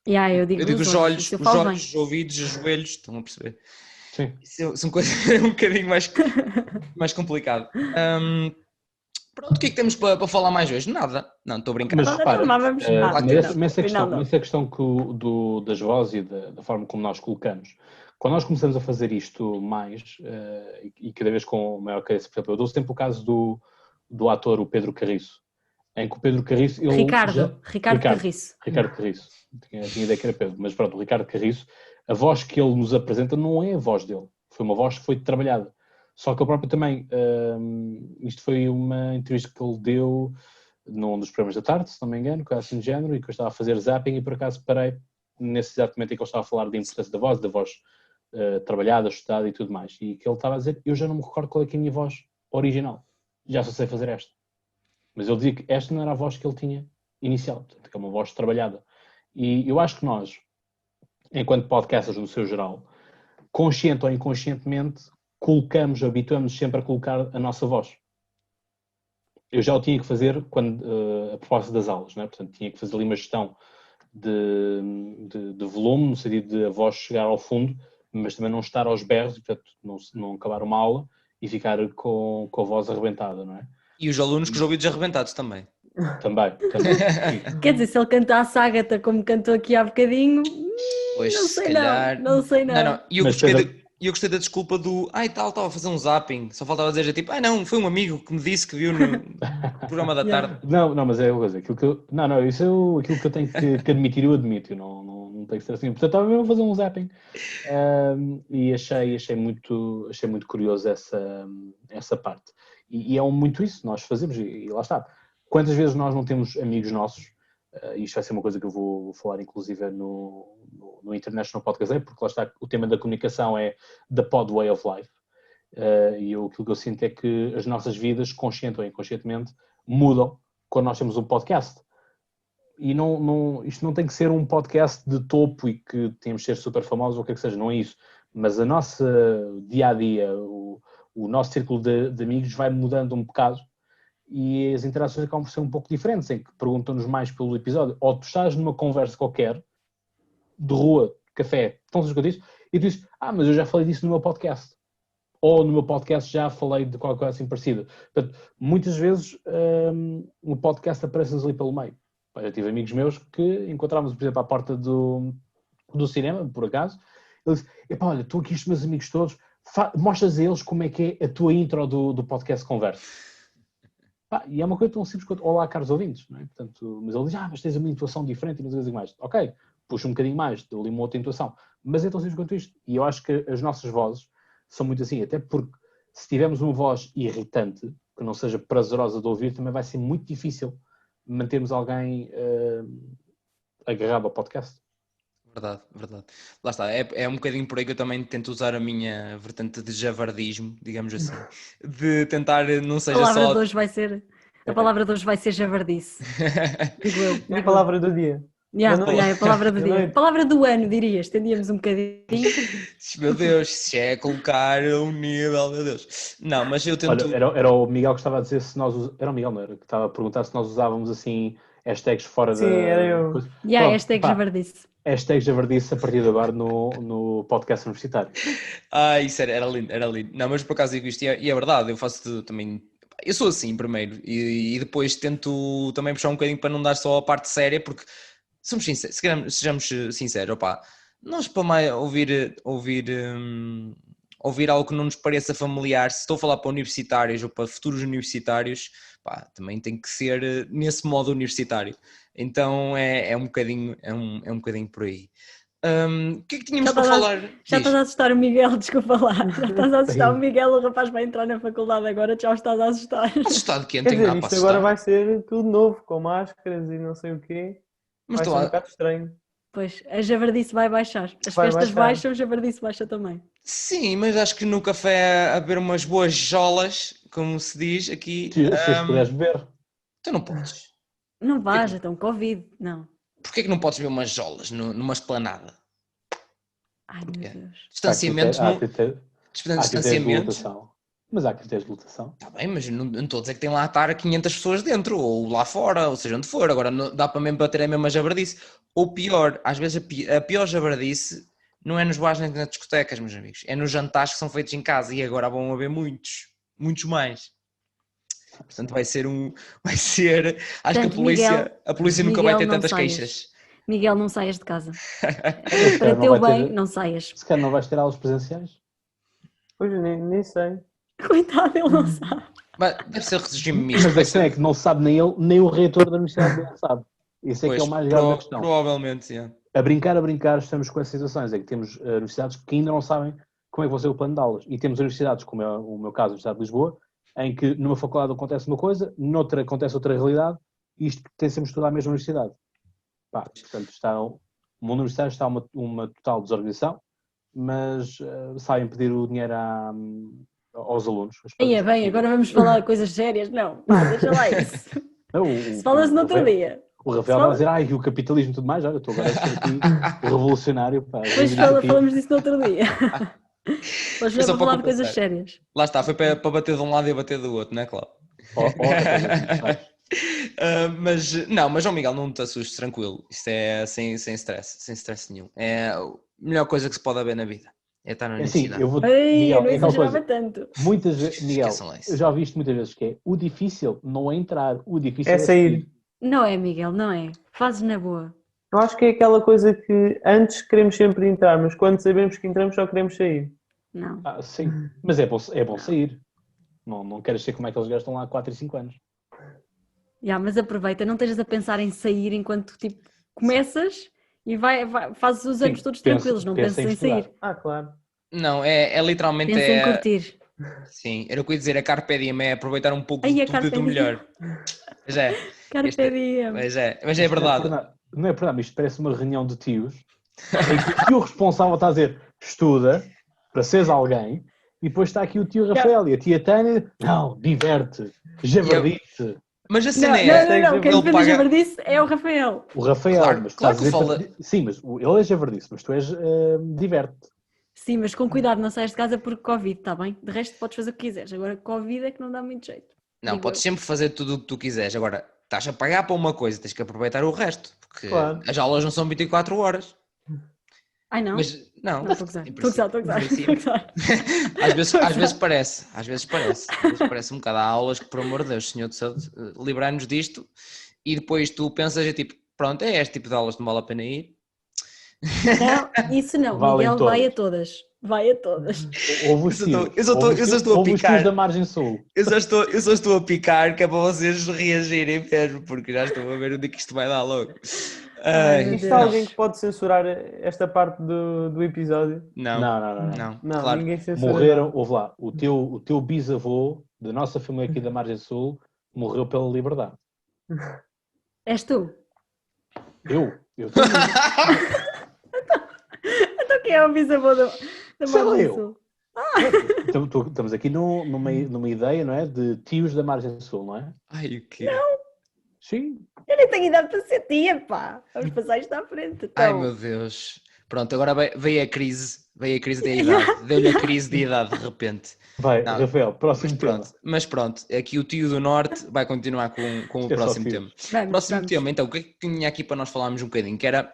Eu digo Eu digo os os olhos, isso eu os falo olhos, bem. os ouvidos, os joelhos, estão a perceber? Sim. Isso são coisas um bocadinho mais complicado. Pronto, o que é que temos para falar mais hoje? Nada. Não, estou a brincar. Mas Olha, repara, não, vamos. mas essa questão das vozes e da forma como nós colocamos, quando nós começamos a fazer isto mais, e cada vez com maior cabeça, por exemplo, eu dou sempre o caso do ator, o Pedro Carriço, em que o Pedro Carriço... Ricardo Carriço. Ricardo Carriço. Tinha ideia que era Pedro, mas pronto, o Ricardo Carriço, a voz que ele nos apresenta não é a voz dele, foi uma voz que foi trabalhada. Só que eu próprio também, isto foi uma entrevista que ele deu num dos programas da tarde, se não me engano, coisa assim de género, e que eu estava a fazer zapping e por acaso parei nesse exato momento em que ele estava a falar da importância da voz trabalhada, estudada e tudo mais. E que ele estava a dizer, eu já não me recordo qual é que é a minha voz original, já só sei fazer esta. Mas ele dizia que esta não era a voz que ele tinha inicial, portanto, que é uma voz trabalhada. E eu acho que nós, enquanto podcasters no seu geral, consciente ou inconscientemente, habituamos sempre a colocar a nossa voz. Eu já o tinha que fazer a propósito das aulas, né? Portanto, tinha que fazer ali uma gestão de volume, no sentido de a voz chegar ao fundo, mas também não estar aos berros, e, portanto, não acabar uma aula e ficar com a voz arrebentada, não é? E os alunos com os ouvidos arrebentados também. Também. Quer dizer, se ele cantasse Ágata como cantou aqui há bocadinho, Pois, não se sei calhar... não sei não. Não. E eu gostei da desculpa do estava a fazer um zapping, só faltava dizer tipo, não, foi um amigo que me disse que viu no programa da tarde. Não, mas é uma coisa, aquilo que eu tenho que admitir, eu admito, não tenho que ser assim. Portanto, estava mesmo a fazer um zapping e achei muito curioso essa parte. E é muito isso, nós fazemos, e lá está. Quantas vezes nós não temos amigos nossos, isto vai ser uma coisa que eu vou falar inclusive no International Podcast, porque lá está, o tema da comunicação é the pod way of life. E aquilo que eu sinto é que as nossas vidas, consciente ou inconscientemente, mudam quando nós temos um podcast. E isto não tem que ser um podcast de topo e que temos de ser super famosos ou o que é que seja, não é isso. Mas a nossa dia-a-dia, o nosso círculo de amigos vai mudando um bocado e as interações acabam por ser um pouco diferentes, em que perguntam-nos mais pelo episódio. Ou tu estás numa conversa qualquer, de rua, de café, estão a dizer e tu dizes, mas eu já falei disso no meu podcast. Ou no meu podcast já falei de qualquer coisa assim parecida. Portanto, muitas vezes o podcast aparece-nos ali pelo meio. Eu tive amigos meus que encontrávamos, por exemplo, à porta do cinema, por acaso, eles dizem, olha, estou aqui os meus amigos todos, mostras a eles como é que é a tua intro do podcast Conversa. E é uma coisa tão simples quanto, olá, caros ouvintes, não é? Portanto, mas ele diz, mas tens uma intuação diferente e não sei mais. Ok, puxa um bocadinho mais, dou ali uma outra intuação. Mas é tão simples quanto isto. E eu acho que as nossas vozes são muito assim, até porque se tivermos uma voz irritante, que não seja prazerosa de ouvir, também vai ser muito difícil mantermos alguém agarrado ao podcast. Verdade. Lá está, é um bocadinho por aí que eu também tento usar a minha vertente de javardismo, digamos assim, de tentar não seja A palavra só... de hoje vai ser, javardice. Digo eu. É a palavra do dia. A palavra do dia. A palavra do ano, diria, estendíamos um bocadinho. Meu Deus, se é colocar um nível, meu Deus. Não, mas eu tento... Olha, era o Miguel que estava a dizer se nós... Era o Miguel, não era? Que estava a perguntar se nós usávamos assim hashtags fora Sim, era eu. Hashtag javardice. Hashtag javardice a partir de agora no podcast universitário. Isso era lindo. Não, mas por acaso digo isto e é verdade, eu faço também... Eu sou assim primeiro e depois tento também puxar um bocadinho para não dar só a parte séria, porque somos sinceros, sejamos sinceros, nós para mais ouvir algo que não nos pareça familiar, se estou a falar para universitários ou para futuros universitários, também tem que ser nesse modo universitário. Então é um bocadinho por aí. O que é que tínhamos para falar? Já estás a assustar o Miguel, desculpa lá. Já estás a assustar o Miguel, o rapaz vai entrar na faculdade agora, já o estás a assustar. Assustado que Quer dizer, isto agora vai ser tudo novo, com máscaras e não sei o quê. Mas vai ser um bocado estranho. Pois, a javardice vai baixar. As festas baixam, a javardice baixa também. Sim, mas acho que no café a beber umas boas jolas, como se diz aqui... Se as puderes beber. Tu não podes. Não vais, então Covid, não. Porquê que não podes beber umas jolas numa esplanada? Ai, meu Deus. Distanciamentos... Distanciamentos... Mas há critérios de lotação. Está bem, mas não estou a dizer que tem lá a estar 500 pessoas dentro, ou lá fora, ou seja onde for. Agora dá para mesmo bater a mesma jabardice. Ou pior, às vezes a pior jabardice não é nos bares nem nas discotecas, meus amigos. É nos jantares que são feitos em casa e agora vão haver muitos mais. Portanto vai ser, acho que Portanto, a polícia nunca vai ter Miguel, não tantas saias. queixas. Miguel, não saias de casa. Se Para calhar teu não vai bem, ter- não saias. Se calhar não vais ter aulas presenciais. Pois, nem sei. Coitado, ele não sabe. Mas deve ser regime misto. Mas a questão é que não sabe nem ele, nem o reitor da universidade dele sabe. Isso é que é o mais grave da questão. Provavelmente, sim. A brincar, estamos com essas situações. É que temos universidades que ainda não sabem como é que vai ser o plano de aulas. E temos universidades, como é o meu caso, a Universidade de Lisboa, em que numa faculdade acontece uma coisa, noutra acontece outra realidade, e isto pertencemos toda à mesma universidade. Pá, portanto, o mundo universitário está uma total desorganização, mas sabem pedir o dinheiro aos alunos. Aí é bem, agora vamos falar de coisas sérias. Não, pá, deixa lá isso. Se falas no outro dia. O Rafael vai dizer, e o capitalismo e tudo mais, olha, estou agora a ser aqui revolucionário. Pá, Depois falamos disso no outro dia. Hoje vamos falar de coisas sérias. Lá está, foi para bater de um lado e bater do outro, não é, Cláudio? Mas João Miguel, não te assustes, tranquilo. Isto é sem stress nenhum. É a melhor coisa que se pode haver na vida. É estar na universidade. Eu não exagerava tanto. Muitas vezes, Miguel, eu já ouvi isto muitas vezes, que é o difícil não é entrar, o difícil é sair. Não é, Miguel, não é. Fazes na boa. Eu acho que é aquela coisa que antes queremos sempre entrar, mas quando sabemos que entramos só queremos sair. Não. Sim, mas é bom sair. Não queres ser como é que eles gastam lá há 4 e 5 anos. Mas aproveita, não estejas a pensar em sair enquanto tipo começas e fazes os anos todos tranquilos, não penses em sair. Claro. Não, é literalmente... Pensa em curtir. Sim, era o que eu ia dizer, a Carpe Diem é aproveitar um pouco de tudo e do melhor. Mas é. Carpe Diem. Mas é verdade. Não é verdade, isto parece uma reunião de tios em que o tio responsável está a dizer estuda para seres alguém e depois está aqui o tio Rafael e a tia Tânia, não, diverte, javardice. Mas a cena é... Não, quem defende a javardice é o Rafael. O Rafael, claro, mas claro estás a dizer... Sim, mas ele é javardice, mas tu és diverte. Sim, mas com cuidado, não saias de casa porque Covid, está bem? De resto podes fazer o que quiseres. Agora Covid é que não dá muito jeito. Não, podes sempre fazer tudo o que tu quiseres. Agora, estás a pagar para uma coisa, tens que aproveitar o resto. Porque as aulas não são 24 horas. Ai não? Mas, não, estou a gozar. Às vezes parece um bocado. Há aulas que, por amor de Deus, Senhor de Saúde, livrar-nos disto e depois tu pensas, tipo, pronto, é este tipo de aulas que não vale a pena ir. Não, isso não, Miguel vai a todas. Vai a todas. Eu só estou a picar. Da margem sul. Eu só estou a picar que é para vocês reagirem mesmo, porque já estou a ver onde é que isto vai dar logo. Isto há alguém que pode censurar esta parte do episódio? Não, claro. Ninguém censura. Morreram, ouve lá, o teu bisavô da nossa família aqui da margem sul morreu pela liberdade. És tu? Eu tenho. Então quem é o bisavô da Margem Sul? Estamos aqui numa ideia, não é? De tios da Margem Sul, não é? Ai, o quê? Não. Sim. Eu nem tenho idade para ser tia, pá. Vamos passar isto à frente. Então. Ai, meu Deus. Pronto, agora veio a crise da idade. Deu-lhe a crise de idade, de repente. Vai, Rafael, próximo tema. Mas pronto, aqui o tio do Norte vai continuar com o próximo tema. Próximo tema, então, o que é que tinha aqui para nós falarmos um bocadinho? Que era,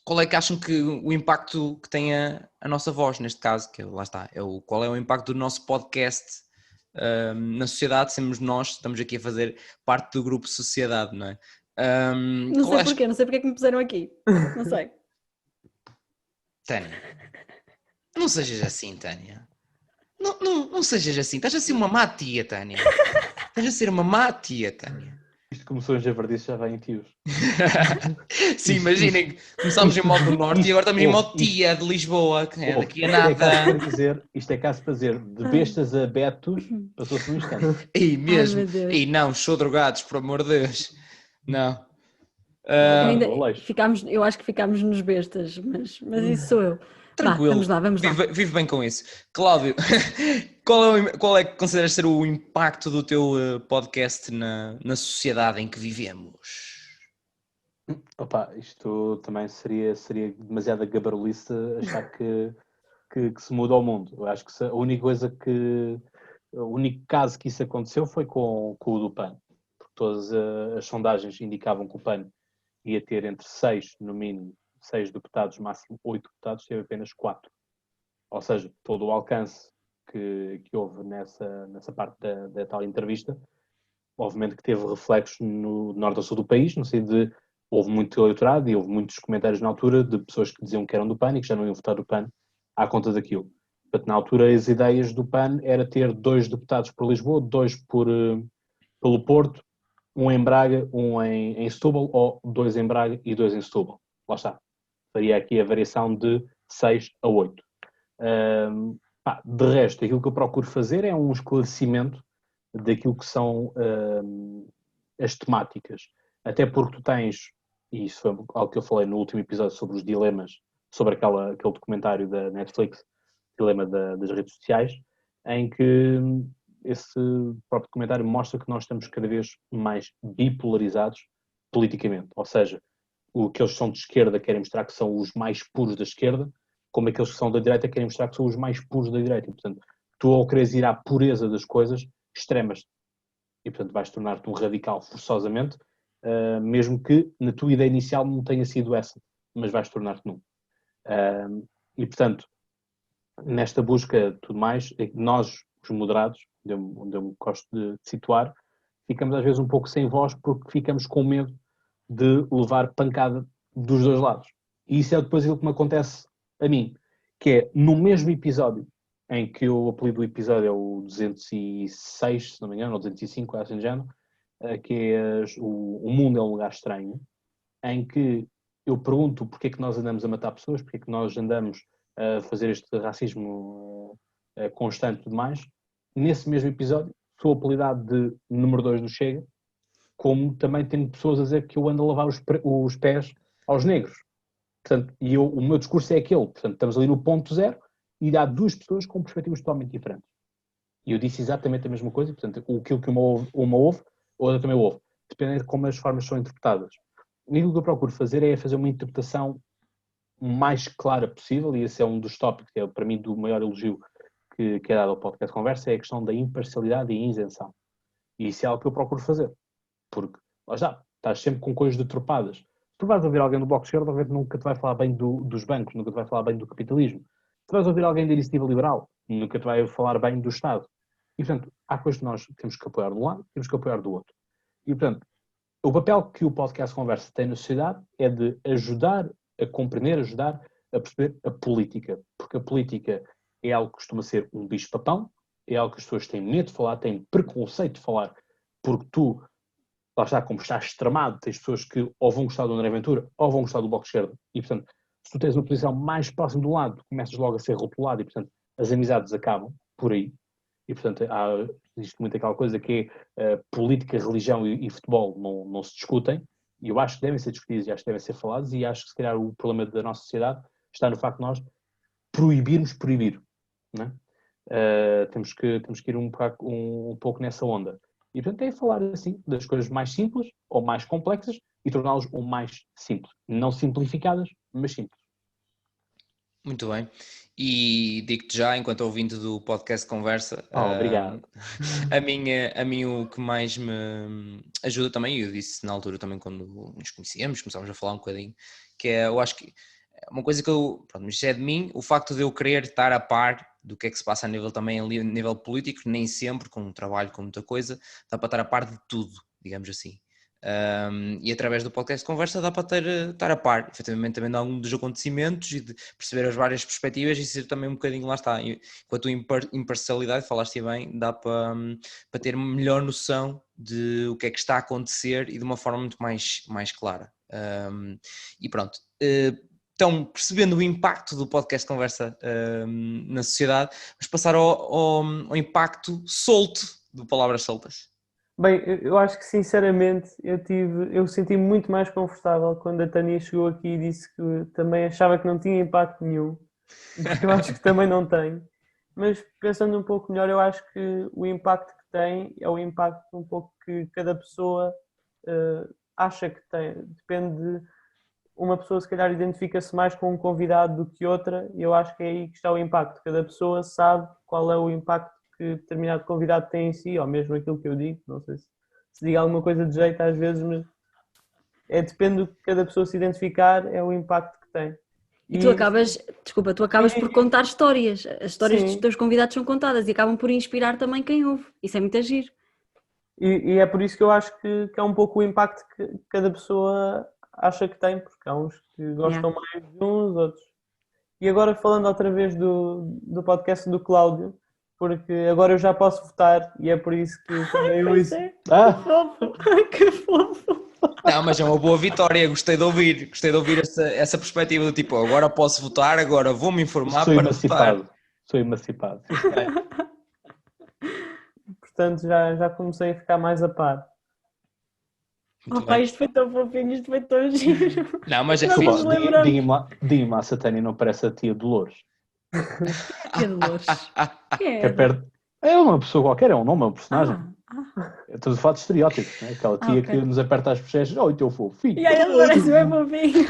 qual é que acham que o impacto que tem a nossa voz, neste caso, que lá está, qual é o impacto do nosso podcast na sociedade? Somos nós, estamos aqui a fazer parte do grupo Sociedade, não é? Não sei porquê, não sei porque é que me puseram aqui. Não sei. Tânia, não sejas assim, Tânia. Não sejas assim. Estás a ser uma má tia, Tânia. Estás a ser uma má tia, Tânia. Isto começou em Javardice, já vai em tios. Sim, imaginem, começámos em modo do Norte e agora estamos em modo tia de Lisboa, que é daqui a nada. Isto é caso para dizer, de bestas a betos, passou-se um instante. E mesmo, e não, sou drogados, por amor de Deus. Não. Eu acho que ficámos nos bestas, mas isso sou eu. Tranquilo. Vamos lá. Vive bem com isso. Cláudio, qual é que consideras ser o impacto do teu podcast na sociedade em que vivemos? Opa, isto também seria demasiada gabarulice achar que se muda o mundo. Eu acho que a única coisa que O único caso que isso aconteceu foi com o do PAN, porque todas as sondagens indicavam que o PAN ia ter entre 6, no mínimo, 6 deputados, máximo 8 deputados, teve apenas 4. Ou seja, todo o alcance que houve nessa parte da tal entrevista, obviamente que teve reflexos no norte ou sul do país, no sentido de houve muito eleitorado e houve muitos comentários na altura de pessoas que diziam que eram do PAN e que já não iam votar do PAN à conta daquilo. Portanto, na altura, as ideias do PAN era ter 2 deputados por Lisboa, 2 pelo Porto, um em Braga, um em Setúbal, ou 2 em Braga e 2 em Setúbal. Lá está. Faria aqui a variação de 6 a 8. De resto, aquilo que eu procuro fazer é um esclarecimento daquilo que são as temáticas. Até porque tu tens, e isso foi algo que eu falei no último episódio sobre os dilemas, sobre aquele documentário da Netflix, Dilema das redes sociais, em que esse próprio documentário mostra que nós estamos cada vez mais bipolarizados politicamente. Ou seja, aqueles que são de esquerda querem mostrar que são os mais puros da esquerda, como aqueles que são da direita querem mostrar que são os mais puros da direita. E, portanto, tu ao quereres ir à pureza das coisas, extremas. E, portanto, vais tornar-te um radical forçosamente, mesmo que na tua ideia inicial não tenha sido essa, mas vais tornar-te num. E, portanto, nesta busca tudo mais, nós, os moderados, onde eu me gosto de situar, ficamos às vezes um pouco sem voz porque ficamos com medo de levar pancada dos dois lados. E isso é depois aquilo que me acontece a mim, que é no mesmo episódio, em que o apelido do episódio é o 206, se não me engano, ou 205, assim de género, que é o mundo é um lugar estranho, em que eu pergunto porque é que nós andamos a matar pessoas, porque é que nós andamos a fazer este racismo constante e tudo mais. Nesse mesmo episódio, sou apelidado de número 2 do Chega, como também tenho pessoas a dizer que eu ando a lavar os pés aos negros. Portanto, o meu discurso é aquele. Portanto, estamos ali no ponto zero e há duas pessoas com perspectivas totalmente diferentes. E eu disse exatamente a mesma coisa. Portanto, aquilo que uma ouve, outra também ouve. Dependendo de como as formas são interpretadas. E aquilo que eu procuro fazer é fazer uma interpretação mais clara possível, e esse é um dos tópicos que é, para mim, do maior elogio que é dado ao podcast Conversa, é a questão da imparcialidade e isenção. E isso é algo que eu procuro fazer. Porque, lá está, estás sempre com coisas deturpadas. Se tu vais ouvir alguém do Bloco de Esquerda, obviamente nunca te vai falar bem dos bancos, nunca te vai falar bem do capitalismo. Se tu vais ouvir alguém da iniciativa liberal, nunca te vai falar bem do Estado. E, portanto, há coisas que nós temos que apoiar de um lado, temos que apoiar do outro. E, portanto, o papel que o podcast Conversa tem na sociedade é de ajudar a compreender, ajudar a perceber a política. Porque a política é algo que costuma ser um bicho-papão, é algo que as pessoas têm medo de falar, têm preconceito de falar, porque tu, lá está, como estás extremado, tens pessoas que ou vão gostar do André Ventura ou vão gostar do Bloco de Esquerda. E, portanto, se tu tens uma posição mais próxima do lado, começas logo a ser rotulado e, portanto, as amizades acabam por aí. E, portanto, existe muito aquela coisa que é política, religião e futebol não se discutem. E eu acho que devem ser discutidos e acho que devem ser falados. E acho que, se calhar, o problema da nossa sociedade está no facto de nós proibirmos proibir. Não é? Temos que ir um pouco nessa onda. E, portanto, é falar assim das coisas mais simples ou mais complexas e torná-las o mais simples. Não simplificadas, mas simples. Muito bem. E digo-te já, enquanto ouvinte do podcast Conversa, obrigado. A mim o que mais me ajuda também, eu disse na altura também quando nos conhecíamos, começámos a falar um bocadinho, que é, eu acho que uma coisa que pronto, isto é de mim, o facto de eu querer estar a par do que é que se passa a nível também, a nível político, nem sempre, com um trabalho, com muita coisa, dá para estar a par de tudo, digamos assim. E através do podcast Conversa dá para estar a par, efetivamente, também de algum dos acontecimentos e de perceber as várias perspectivas e ser também um bocadinho, lá está, com a tua imparcialidade, falaste bem, dá para ter melhor noção de o que é que está a acontecer e de uma forma muito mais clara. E pronto. Então, percebendo o impacto do podcast Conversa na sociedade, vamos passar ao impacto solto do Palavras Soltas. Bem, eu acho que sinceramente eu senti-me muito mais confortável quando a Tânia chegou aqui e disse que também achava que não tinha impacto nenhum, porque eu acho que também não tem. Mas pensando um pouco melhor, eu acho que o impacto que tem é o impacto um pouco que cada pessoa acha que tem. Depende de uma pessoa, se calhar, identifica-se mais com um convidado do que outra, e eu acho que é aí que está o impacto. Cada pessoa sabe qual é o impacto que determinado convidado tem em si, ou mesmo aquilo que eu digo, não sei se digo alguma coisa de jeito às vezes, mas depende do que cada pessoa se identificar, é o impacto que tem. E tu acabas por contar histórias. As histórias dos Sim. teus convidados são contadas e acabam por inspirar também quem ouve. Isso é muito giro. E é por isso que eu acho que é um pouco o impacto que cada pessoa acha que tem, porque há uns que gostam mais de uns, outros. E agora falando outra vez do podcast do Cláudio, porque agora eu já posso votar e é por isso que também eu Pois isso. é. Que fofo. Que fofo. Não, mas é uma boa vitória, gostei de ouvir essa perspectiva do tipo, agora posso votar, agora vou-me informar Sou para emancipado. votar. Sou emancipado. Portanto, já comecei a ficar mais a par. Muito Opa, bem. isto foi tão fofinho, isto foi tão giro. Não, mas é Nós fixe. nos lembramos. Diga-me lá se a Tânia não parece a tia Dolores. Que Dolores. Quem Que é é? perto... É uma pessoa qualquer, é um nome, é um personagem. Ah. Estou a falar de estereótipos, né? Aquela tia Ok. que nos aperta as bochechas. Oh, o teu fofinho. E aí ele parece bem fofinho.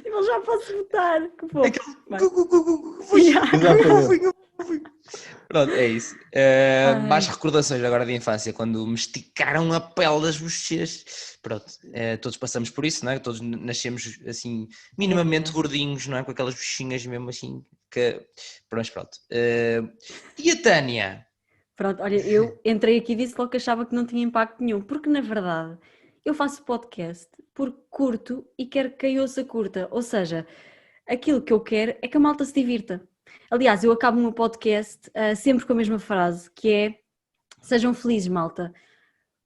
Eu já posso votar. Que fofo. Vai. Yeah. Exatamente. Pronto, é isso. Mais recordações agora de infância, quando me esticaram a pele das bochechas. Pronto, todos passamos por isso, não é? Todos nascemos assim, minimamente gordinhos, não é? Com aquelas bochechinhas mesmo assim. Pronto. E a Tânia? Pronto, olha, eu entrei aqui e disse logo que achava que não tinha impacto nenhum, porque na verdade eu faço podcast porque curto e quero que quem ouça curta, ou seja, aquilo que eu quero é que a malta se divirta. Aliás, eu acabo o meu podcast sempre com a mesma frase, que é: sejam felizes, malta.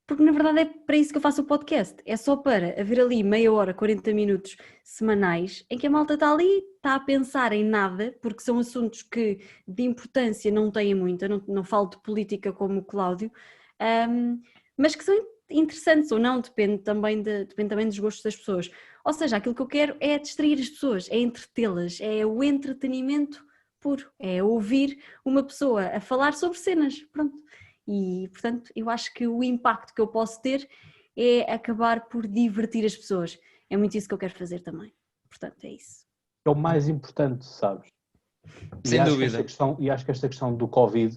Porque na verdade é para isso que eu faço o podcast, é só para haver ali meia hora, 40 minutos semanais em que a malta está ali, está a pensar em nada, porque são assuntos que de importância não têm muita, não falo de política como o Cláudio, mas que são interessantes ou não, depende também dos gostos das pessoas. Ou seja, aquilo que eu quero é distrair as pessoas, é entretê-las, é o entretenimento puro, é ouvir uma pessoa a falar sobre cenas, pronto. E, portanto, eu acho que o impacto que eu posso ter é acabar por divertir as pessoas. É muito isso que eu quero fazer também. Portanto, é isso. É o mais importante, sabes? Sem dúvida. Acho que esta questão do Covid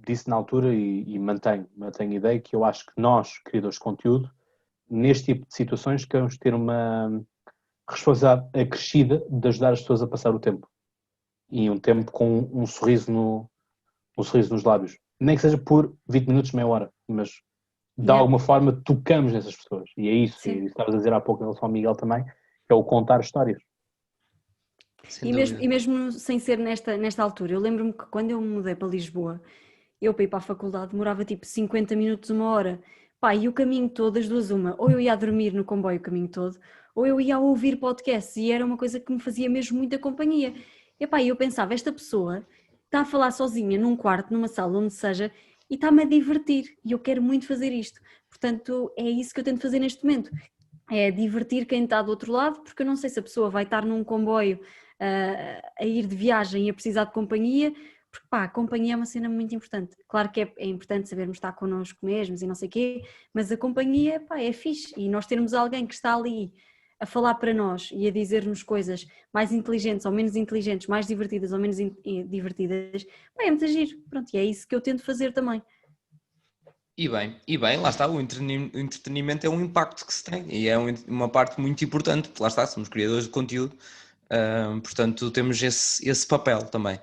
disse na altura e mantenho a ideia que eu acho que nós, criadores de conteúdo, neste tipo de situações, queremos ter uma responsabilidade acrescida de ajudar as pessoas a passar o tempo. E um tempo com um sorriso nos lábios. Nem que seja por 20 minutos, meia hora, mas de alguma forma tocamos nessas pessoas. E é isso, e estavas a dizer há pouco em relação ao Miguel também, que é o contar histórias. E mesmo sem ser nesta altura, eu lembro-me que quando eu me mudei para Lisboa, eu para ir para a faculdade demorava tipo 50 minutos, uma hora. Pá, e o caminho todo, das duas uma, ou eu ia a dormir no comboio o caminho todo, ou eu ia a ouvir podcasts, e era uma coisa que me fazia mesmo muita companhia. E pá, eu pensava, esta pessoa está a falar sozinha num quarto, numa sala, onde seja, e está-me a divertir, e eu quero muito fazer isto. Portanto, é isso que eu tento fazer neste momento, é divertir quem está do outro lado, porque eu não sei se a pessoa vai estar num comboio a ir de viagem e a precisar de companhia, porque pá, a companhia é uma cena muito importante. Claro que é importante sabermos estar connosco mesmos e não sei o quê, mas a companhia, pá, é fixe, e nós termos alguém que está ali a falar para nós e a dizer-nos coisas mais inteligentes ou menos inteligentes, mais divertidas ou menos divertidas, pá, é muito giro. Pronto, e é isso que eu tento fazer também. E bem, lá está, o entretenimento é um impacto que se tem e é uma parte muito importante, porque lá está, somos criadores de conteúdo, portanto temos esse papel também.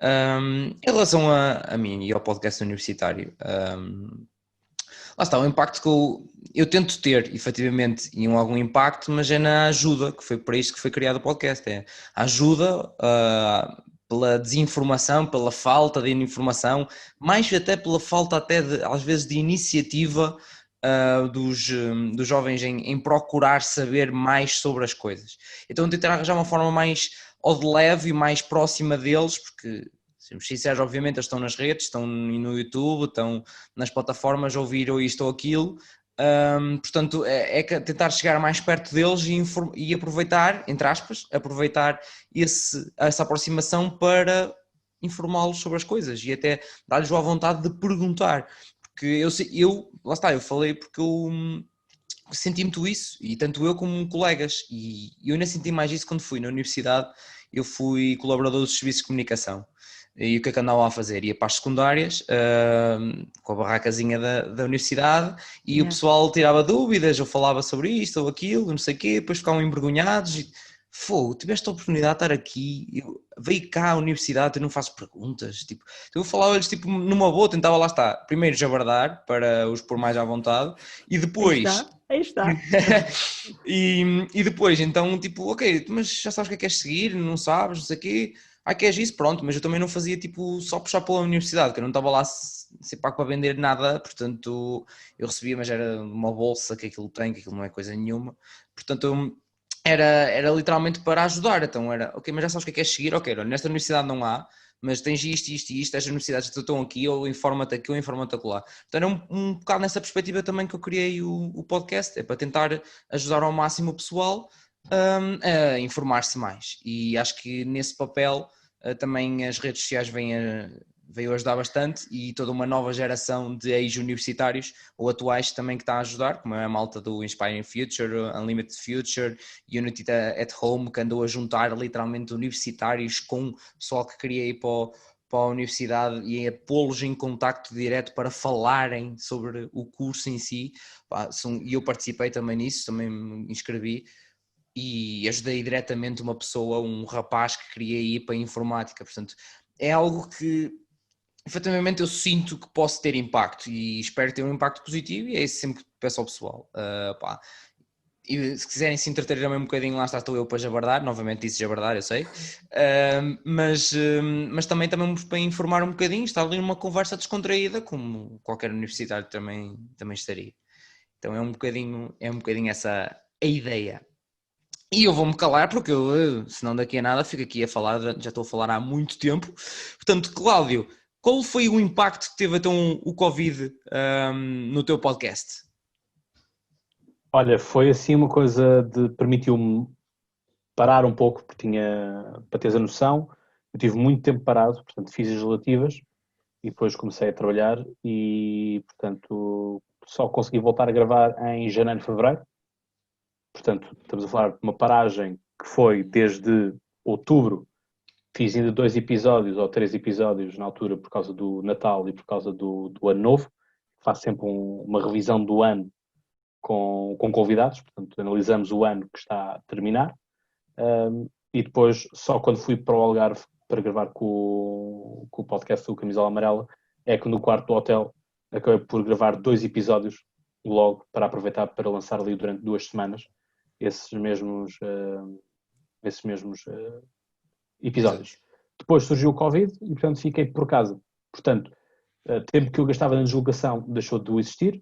Em relação a mim e ao podcast universitário, lá está, o impacto que eu tento ter, efetivamente, e algum impacto, mas é na ajuda, que foi para isto que foi criado o podcast, é a ajuda pela desinformação, pela falta de informação, mais até pela falta até às vezes de iniciativa dos jovens em procurar saber mais sobre as coisas. Então tentar arranjar uma forma mais ou de leve e mais próxima deles, porque, sejamos sinceros, obviamente eles estão nas redes, estão no YouTube, estão nas plataformas a ouvir ou isto ou aquilo, portanto é tentar chegar mais perto deles e aproveitar, entre aspas, essa aproximação para informá-los sobre as coisas e até dar-lhes a vontade de perguntar, porque lá está, eu falei porque eu senti muito isso, e tanto eu como colegas, e eu ainda senti mais isso quando fui na universidade. Eu fui colaborador dos serviços de comunicação. E o que é que andava a fazer? Ia para as secundárias, com a barracazinha da universidade, e o pessoal tirava dúvidas, ou falava sobre isto ou aquilo, não sei o quê, depois ficavam envergonhados. E, fogo, tiveste a oportunidade de estar aqui, veio cá à universidade, tu não fazes perguntas. Tipo, eu falava-lhes tipo, numa boa, tentava lá estar, primeiro jabardar, para os pôr mais à vontade, e depois... Aí está. e depois, então, tipo, ok, mas já sabes o que é que queres seguir, não sabes, não sei o quê, queres isso, pronto, mas eu também não fazia, tipo, só puxar pela universidade, que eu não estava lá ser pago para vender nada, portanto, eu recebia, mas era uma bolsa que aquilo tem, que aquilo não é coisa nenhuma, portanto, era literalmente para ajudar, então era, ok, mas já sabes o que é que queres seguir, ok, nesta universidade não há, mas tens isto, isto e isto, estas universidades que estão aqui, ou informa-te aqui, ou informa-te acolá. Então era um bocado nessa perspectiva também que eu criei o podcast, é para tentar ajudar ao máximo o pessoal a informar-se mais. E acho que nesse papel também as redes sociais veio ajudar bastante, e toda uma nova geração de ex-universitários ou atuais também que está a ajudar, como é a malta do Inspiring Future, Unlimited Future, Unity at Home, que andou a juntar literalmente universitários com pessoal que queria ir para a universidade e a pô-los em contacto direto para falarem sobre o curso em si. E eu participei também nisso, também me inscrevi e ajudei diretamente uma pessoa, um rapaz que queria ir para a informática. Portanto, é algo que efetivamente eu sinto que posso ter impacto e espero ter um impacto positivo, e é isso sempre que peço ao pessoal. E se quiserem se entreter também um bocadinho, lá estou eu para jabardar, novamente disse jabardar, eu sei, mas também para informar um bocadinho, estar ali numa conversa descontraída, como qualquer universitário também estaria. Então é um bocadinho essa a ideia. E eu vou-me calar porque senão daqui a nada fico aqui a falar, já estou a falar há muito tempo. Portanto, Cláudio, qual foi o impacto que teve então o Covid no teu podcast? Olha, foi assim uma coisa permitiu-me parar um pouco, porque para teres a noção, eu tive muito tempo parado, portanto fiz as relativas e depois comecei a trabalhar e, portanto, só consegui voltar a gravar em janeiro, fevereiro. Portanto, estamos a falar de uma paragem que foi desde outubro. Fiz ainda 2 episódios ou 3 episódios na altura por causa do Natal e por causa do Ano Novo. Faço sempre uma revisão do ano com convidados, portanto analisamos o ano que está a terminar. E depois, só quando fui para o Algarve para gravar com o podcast do Camisola Amarela, é que no quarto do hotel acabei por gravar 2 episódios logo para aproveitar para lançar ali durante 2 semanas esses mesmos episódios. Depois surgiu o Covid e, portanto, fiquei por casa. Portanto, tempo que eu gastava na deslocação deixou de existir.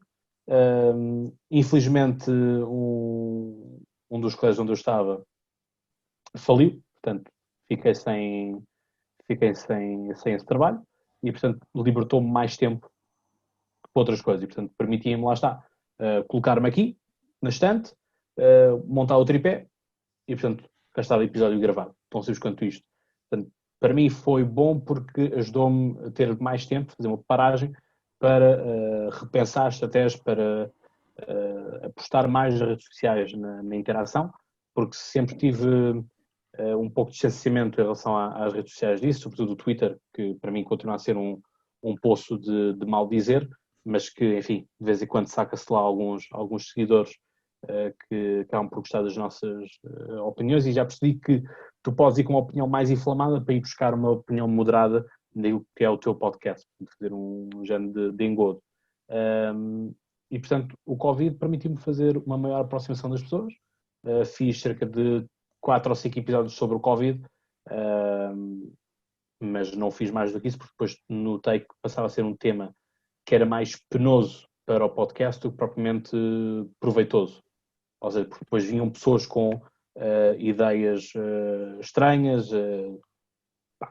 Infelizmente, um dos colégios onde eu estava faliu, portanto, fiquei sem esse trabalho e, portanto, libertou-me mais tempo para outras coisas e, portanto, permitia-me, lá está, colocar-me aqui, na estante, montar o tripé e, portanto, gastar episódio gravado. Tão simples quanto isto. Portanto, para mim foi bom porque ajudou-me a ter mais tempo, fazer uma paragem para repensar estratégias, para apostar mais nas redes sociais na interação, porque sempre tive um pouco de distanciamento em relação às redes sociais disso, sobretudo o Twitter, que para mim continua a ser um poço de mal dizer, mas que, enfim, de vez em quando saca-se lá alguns seguidores que acabam por gostar das nossas opiniões, e já percebi que tu podes ir com uma opinião mais inflamada para ir buscar uma opinião moderada do que é o teu podcast, fazer um género de engodo. E, portanto, o Covid permitiu-me fazer uma maior aproximação das pessoas. Fiz cerca de 4 ou 5 episódios sobre o Covid, mas não fiz mais do que isso, porque depois notei que passava a ser um tema que era mais penoso para o podcast do que propriamente proveitoso. Ou seja, porque depois vinham pessoas com ideias estranhas,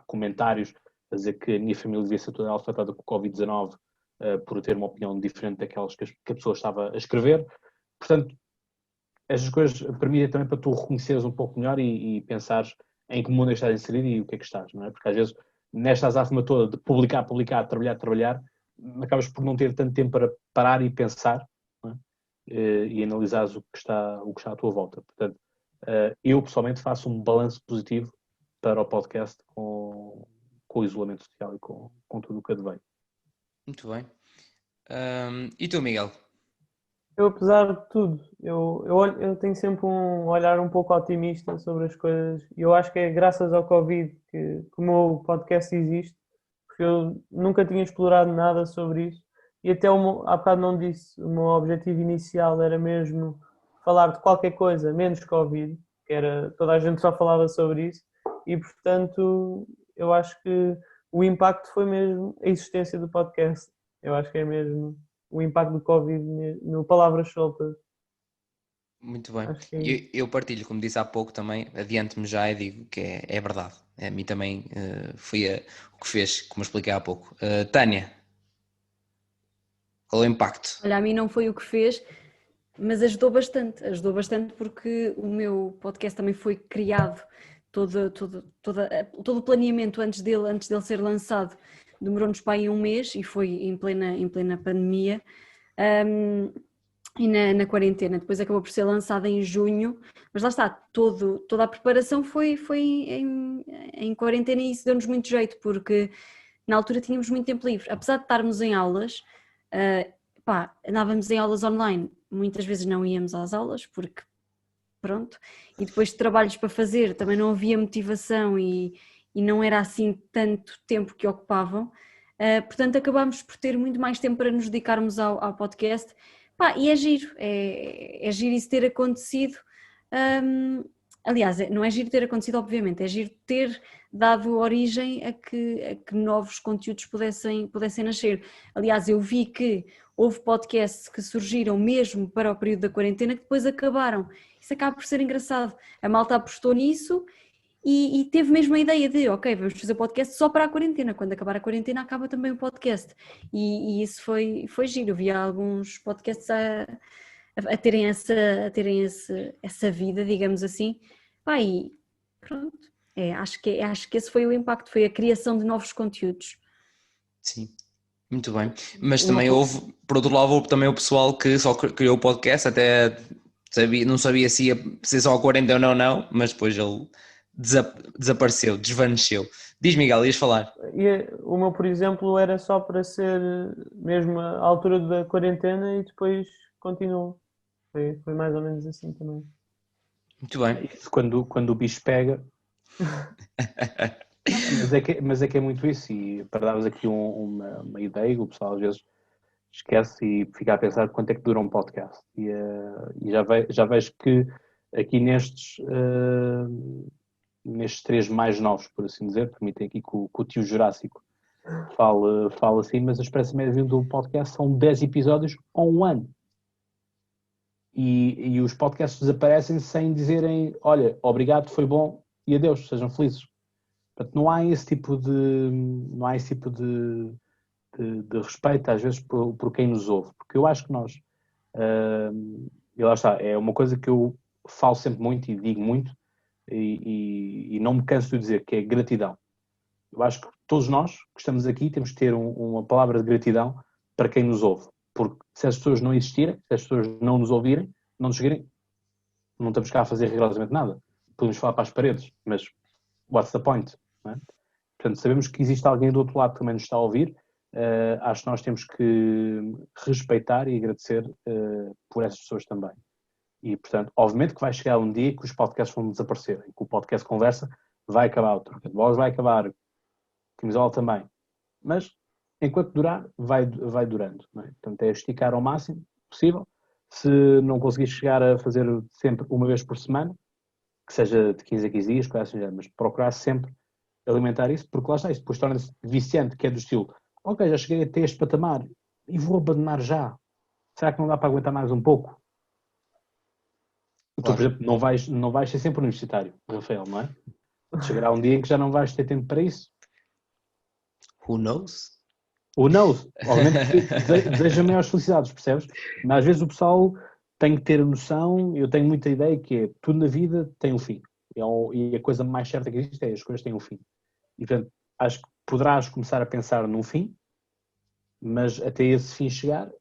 comentários a dizer que a minha família devia ser toda afetada com o Covid-19 por ter uma opinião diferente daquelas que a pessoa estava a escrever. Portanto, estas coisas permitem também para tu reconheceres um pouco melhor e pensares em que mundo estás inserido e o que é que estás, não é? Porque às vezes, nesta azáfama toda de publicar, trabalhar, acabas por não ter tanto tempo para parar e pensar, não é? E analisares o que está à tua volta. Portanto, eu pessoalmente faço um balanço positivo para o podcast com o isolamento social e com tudo o que advém. Muito bem. E tu, Miguel? Eu, apesar de tudo, eu tenho sempre um olhar um pouco otimista sobre as coisas. E eu acho que é graças ao Covid que o meu podcast existe, porque eu nunca tinha explorado nada sobre isso. E até há bocado não disse, o meu objetivo inicial era mesmo falar de qualquer coisa, menos Covid, que era, toda a gente só falava sobre isso. E, portanto, eu acho que o impacto foi mesmo a existência do podcast. Eu acho que é mesmo o impacto do Covid no Palavras Soltas. Muito bem. Acho que é isso. Eu partilho, como disse há pouco também, adianto-me já e digo que é verdade. A mim também foi o que fez, como expliquei há pouco. Tânia, qual é o impacto? Olha, a mim não foi o que fez, mas ajudou bastante porque o meu podcast também foi criado, todo o planeamento antes dele ser lançado demorou-nos para aí um mês e foi em plena pandemia. E na quarentena, depois acabou por ser lançada em junho, mas lá está, toda a preparação foi em quarentena e isso deu-nos muito jeito, porque na altura tínhamos muito tempo livre, apesar de estarmos em aulas, andávamos em aulas online, muitas vezes não íamos às aulas, porque pronto, e depois de trabalhos para fazer também não havia motivação e não era assim tanto tempo que ocupavam, portanto acabámos por ter muito mais tempo para nos dedicarmos ao podcast. E é giro isso ter acontecido. Aliás, não é giro ter acontecido, obviamente, é giro ter dado origem a que novos conteúdos pudessem nascer. Aliás, eu vi que houve podcasts que surgiram mesmo para o período da quarentena que depois acabaram. Isso acaba por ser engraçado. A malta apostou nisso e teve mesmo a ideia de, ok, vamos fazer podcast só para a quarentena. Quando acabar a quarentena acaba também o podcast. E isso foi giro. Eu vi alguns podcasts a terem essa vida, digamos assim. E pronto. Acho que esse foi o impacto, foi a criação de novos conteúdos. Sim, muito bem. Mas também houve, por outro lado, houve também o pessoal que só criou o podcast, até não sabia se ia ser só a quarentena ou não, mas depois ele desapareceu, desvaneceu. Diz, Miguel, ias falar? O meu, por exemplo, era só para ser mesmo a altura da quarentena e depois continuou. Foi mais ou menos assim também. Muito bem. Isso quando o bicho pega. Mas é que é muito isso. E para darmos aqui uma ideia, o pessoal às vezes esquece e fica a pensar quanto é que dura um podcast. E já vejo que aqui nestes três mais novos, por assim dizer, permitem aqui que o tio Jurássico fala assim, mas a esperança média do podcast são 10 episódios ou um ano. E os podcasts desaparecem sem dizerem, olha, obrigado, foi bom e adeus, sejam felizes. Portanto, não há esse tipo de respeito, às vezes, por quem nos ouve. Porque eu acho que nós, e lá está, é uma coisa que eu falo sempre muito e digo muito, e não me canso de dizer, que é gratidão. Eu acho que todos nós que estamos aqui temos que ter uma palavra de gratidão para quem nos ouve. Porque se as pessoas não existirem, se as pessoas não nos ouvirem, não nos seguirem, não estamos cá a fazer rigorosamente nada. Podemos falar para as paredes, mas what's the point? Não é? Portanto, sabemos que existe alguém do outro lado que também nos está a ouvir. Acho que nós temos que respeitar e agradecer por essas pessoas também. E, portanto, obviamente que vai chegar um dia que os podcasts vão desaparecer, que o podcast Conversa vai acabar, o Troca de Bolas vai acabar, o Camisola também. Mas, enquanto durar, vai durando. Não é? Portanto, é esticar ao máximo possível. Se não conseguir chegar a fazer sempre uma vez por semana, que seja de 15 a 15 dias, mas procurar sempre alimentar isso, porque lá está, isso depois torna-se viciante, que é do estilo, ok, já cheguei até este patamar e vou abandonar já. Será que não dá para aguentar mais um pouco? Claro. Tu, por exemplo, não vais ser sempre universitário, Rafael, não é? Chegará um dia em que já não vais ter tempo para isso. Who knows? Who knows? Obviamente deseja maiores felicidades, percebes? Mas às vezes o pessoal tem que ter a noção, eu tenho muita ideia que é, tudo na vida tem um fim. E a coisa mais certa que existe é as coisas têm um fim. E, portanto, acho que poderás começar a pensar num fim, mas até esse fim chegar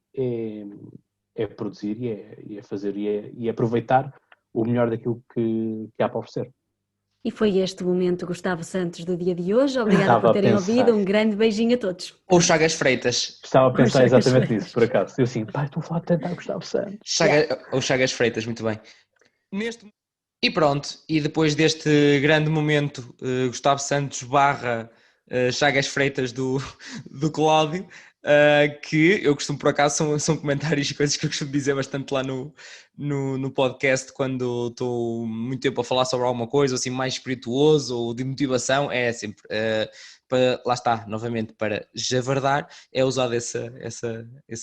é produzir e é fazer e aproveitar o melhor daquilo que há para oferecer. E foi este o momento, Gustavo Santos, do dia de hoje. Obrigada Estava por a terem pensar. ouvido. Um grande beijinho a todos. Ou Chagas Freitas. Estava a pensar Chagas exatamente Freitas. nisso, por acaso. Eu assim, pai, estou a falar de tentar Gustavo Santos. Ou Chagas Freitas, muito bem. E pronto, e depois deste grande momento, Gustavo Santos barra Chagas Freitas do Cláudio, que eu costumo, por acaso, são comentários e coisas que eu costumo dizer bastante lá no podcast quando estou muito tempo a falar sobre alguma coisa, assim, mais espirituoso ou de motivação, é sempre, lá está, novamente, para javardar, é usado esse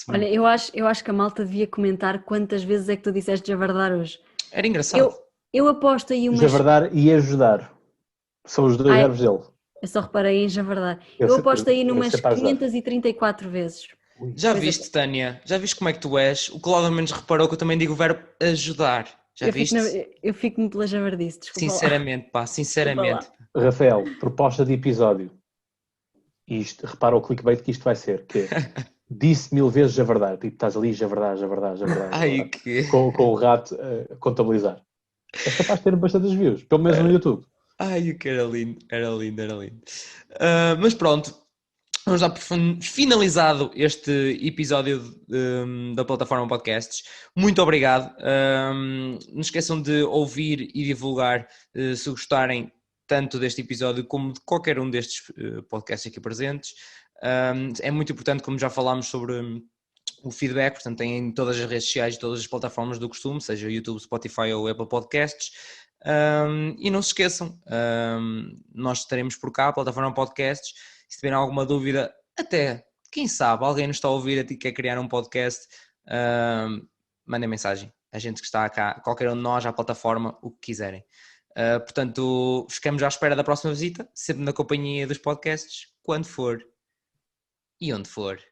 Olha, eu acho que a malta devia comentar quantas vezes é que tu disseste javardar hoje. Era engraçado. Eu aposto aí umas... Javardar e ajudar. São os dois verbos dele. Eu só reparei em javardar. Eu aposto aí numas 534 vezes. Já viste, Tânia? Já viste como é que tu és? O Cláudio ao menos reparou que eu também digo o verbo ajudar. Já viste? Eu fico-me pela javardice, desculpa Sinceramente, pá, sinceramente. Rafael, proposta de episódio. Isto, repara o clickbait que isto vai ser, que é, disse 1000 vezes javardar. Tipo, estás ali, javardar. Ai, que... com o rato a contabilizar. É capaz de ter bastantes views, pelo menos no YouTube. Ai, que era lindo. Mas pronto, vamos dar por finalizado este episódio da plataforma Podcasts. Muito obrigado. Não esqueçam de ouvir e divulgar, se gostarem tanto deste episódio como de qualquer um destes podcasts aqui presentes. É muito importante, como já falámos, sobre o feedback, portanto tem em todas as redes sociais, todas as plataformas do costume, seja YouTube, Spotify ou Apple Podcasts. E não se esqueçam, nós estaremos por cá, a plataforma Podcasts. Se tiverem alguma dúvida, até, quem sabe, alguém nos está a ouvir e quer criar um podcast, mandem mensagem. A gente que está cá, qualquer um de nós, à plataforma, o que quiserem. Portanto, ficamos à espera da próxima visita, sempre na companhia dos podcasts, quando for e onde for.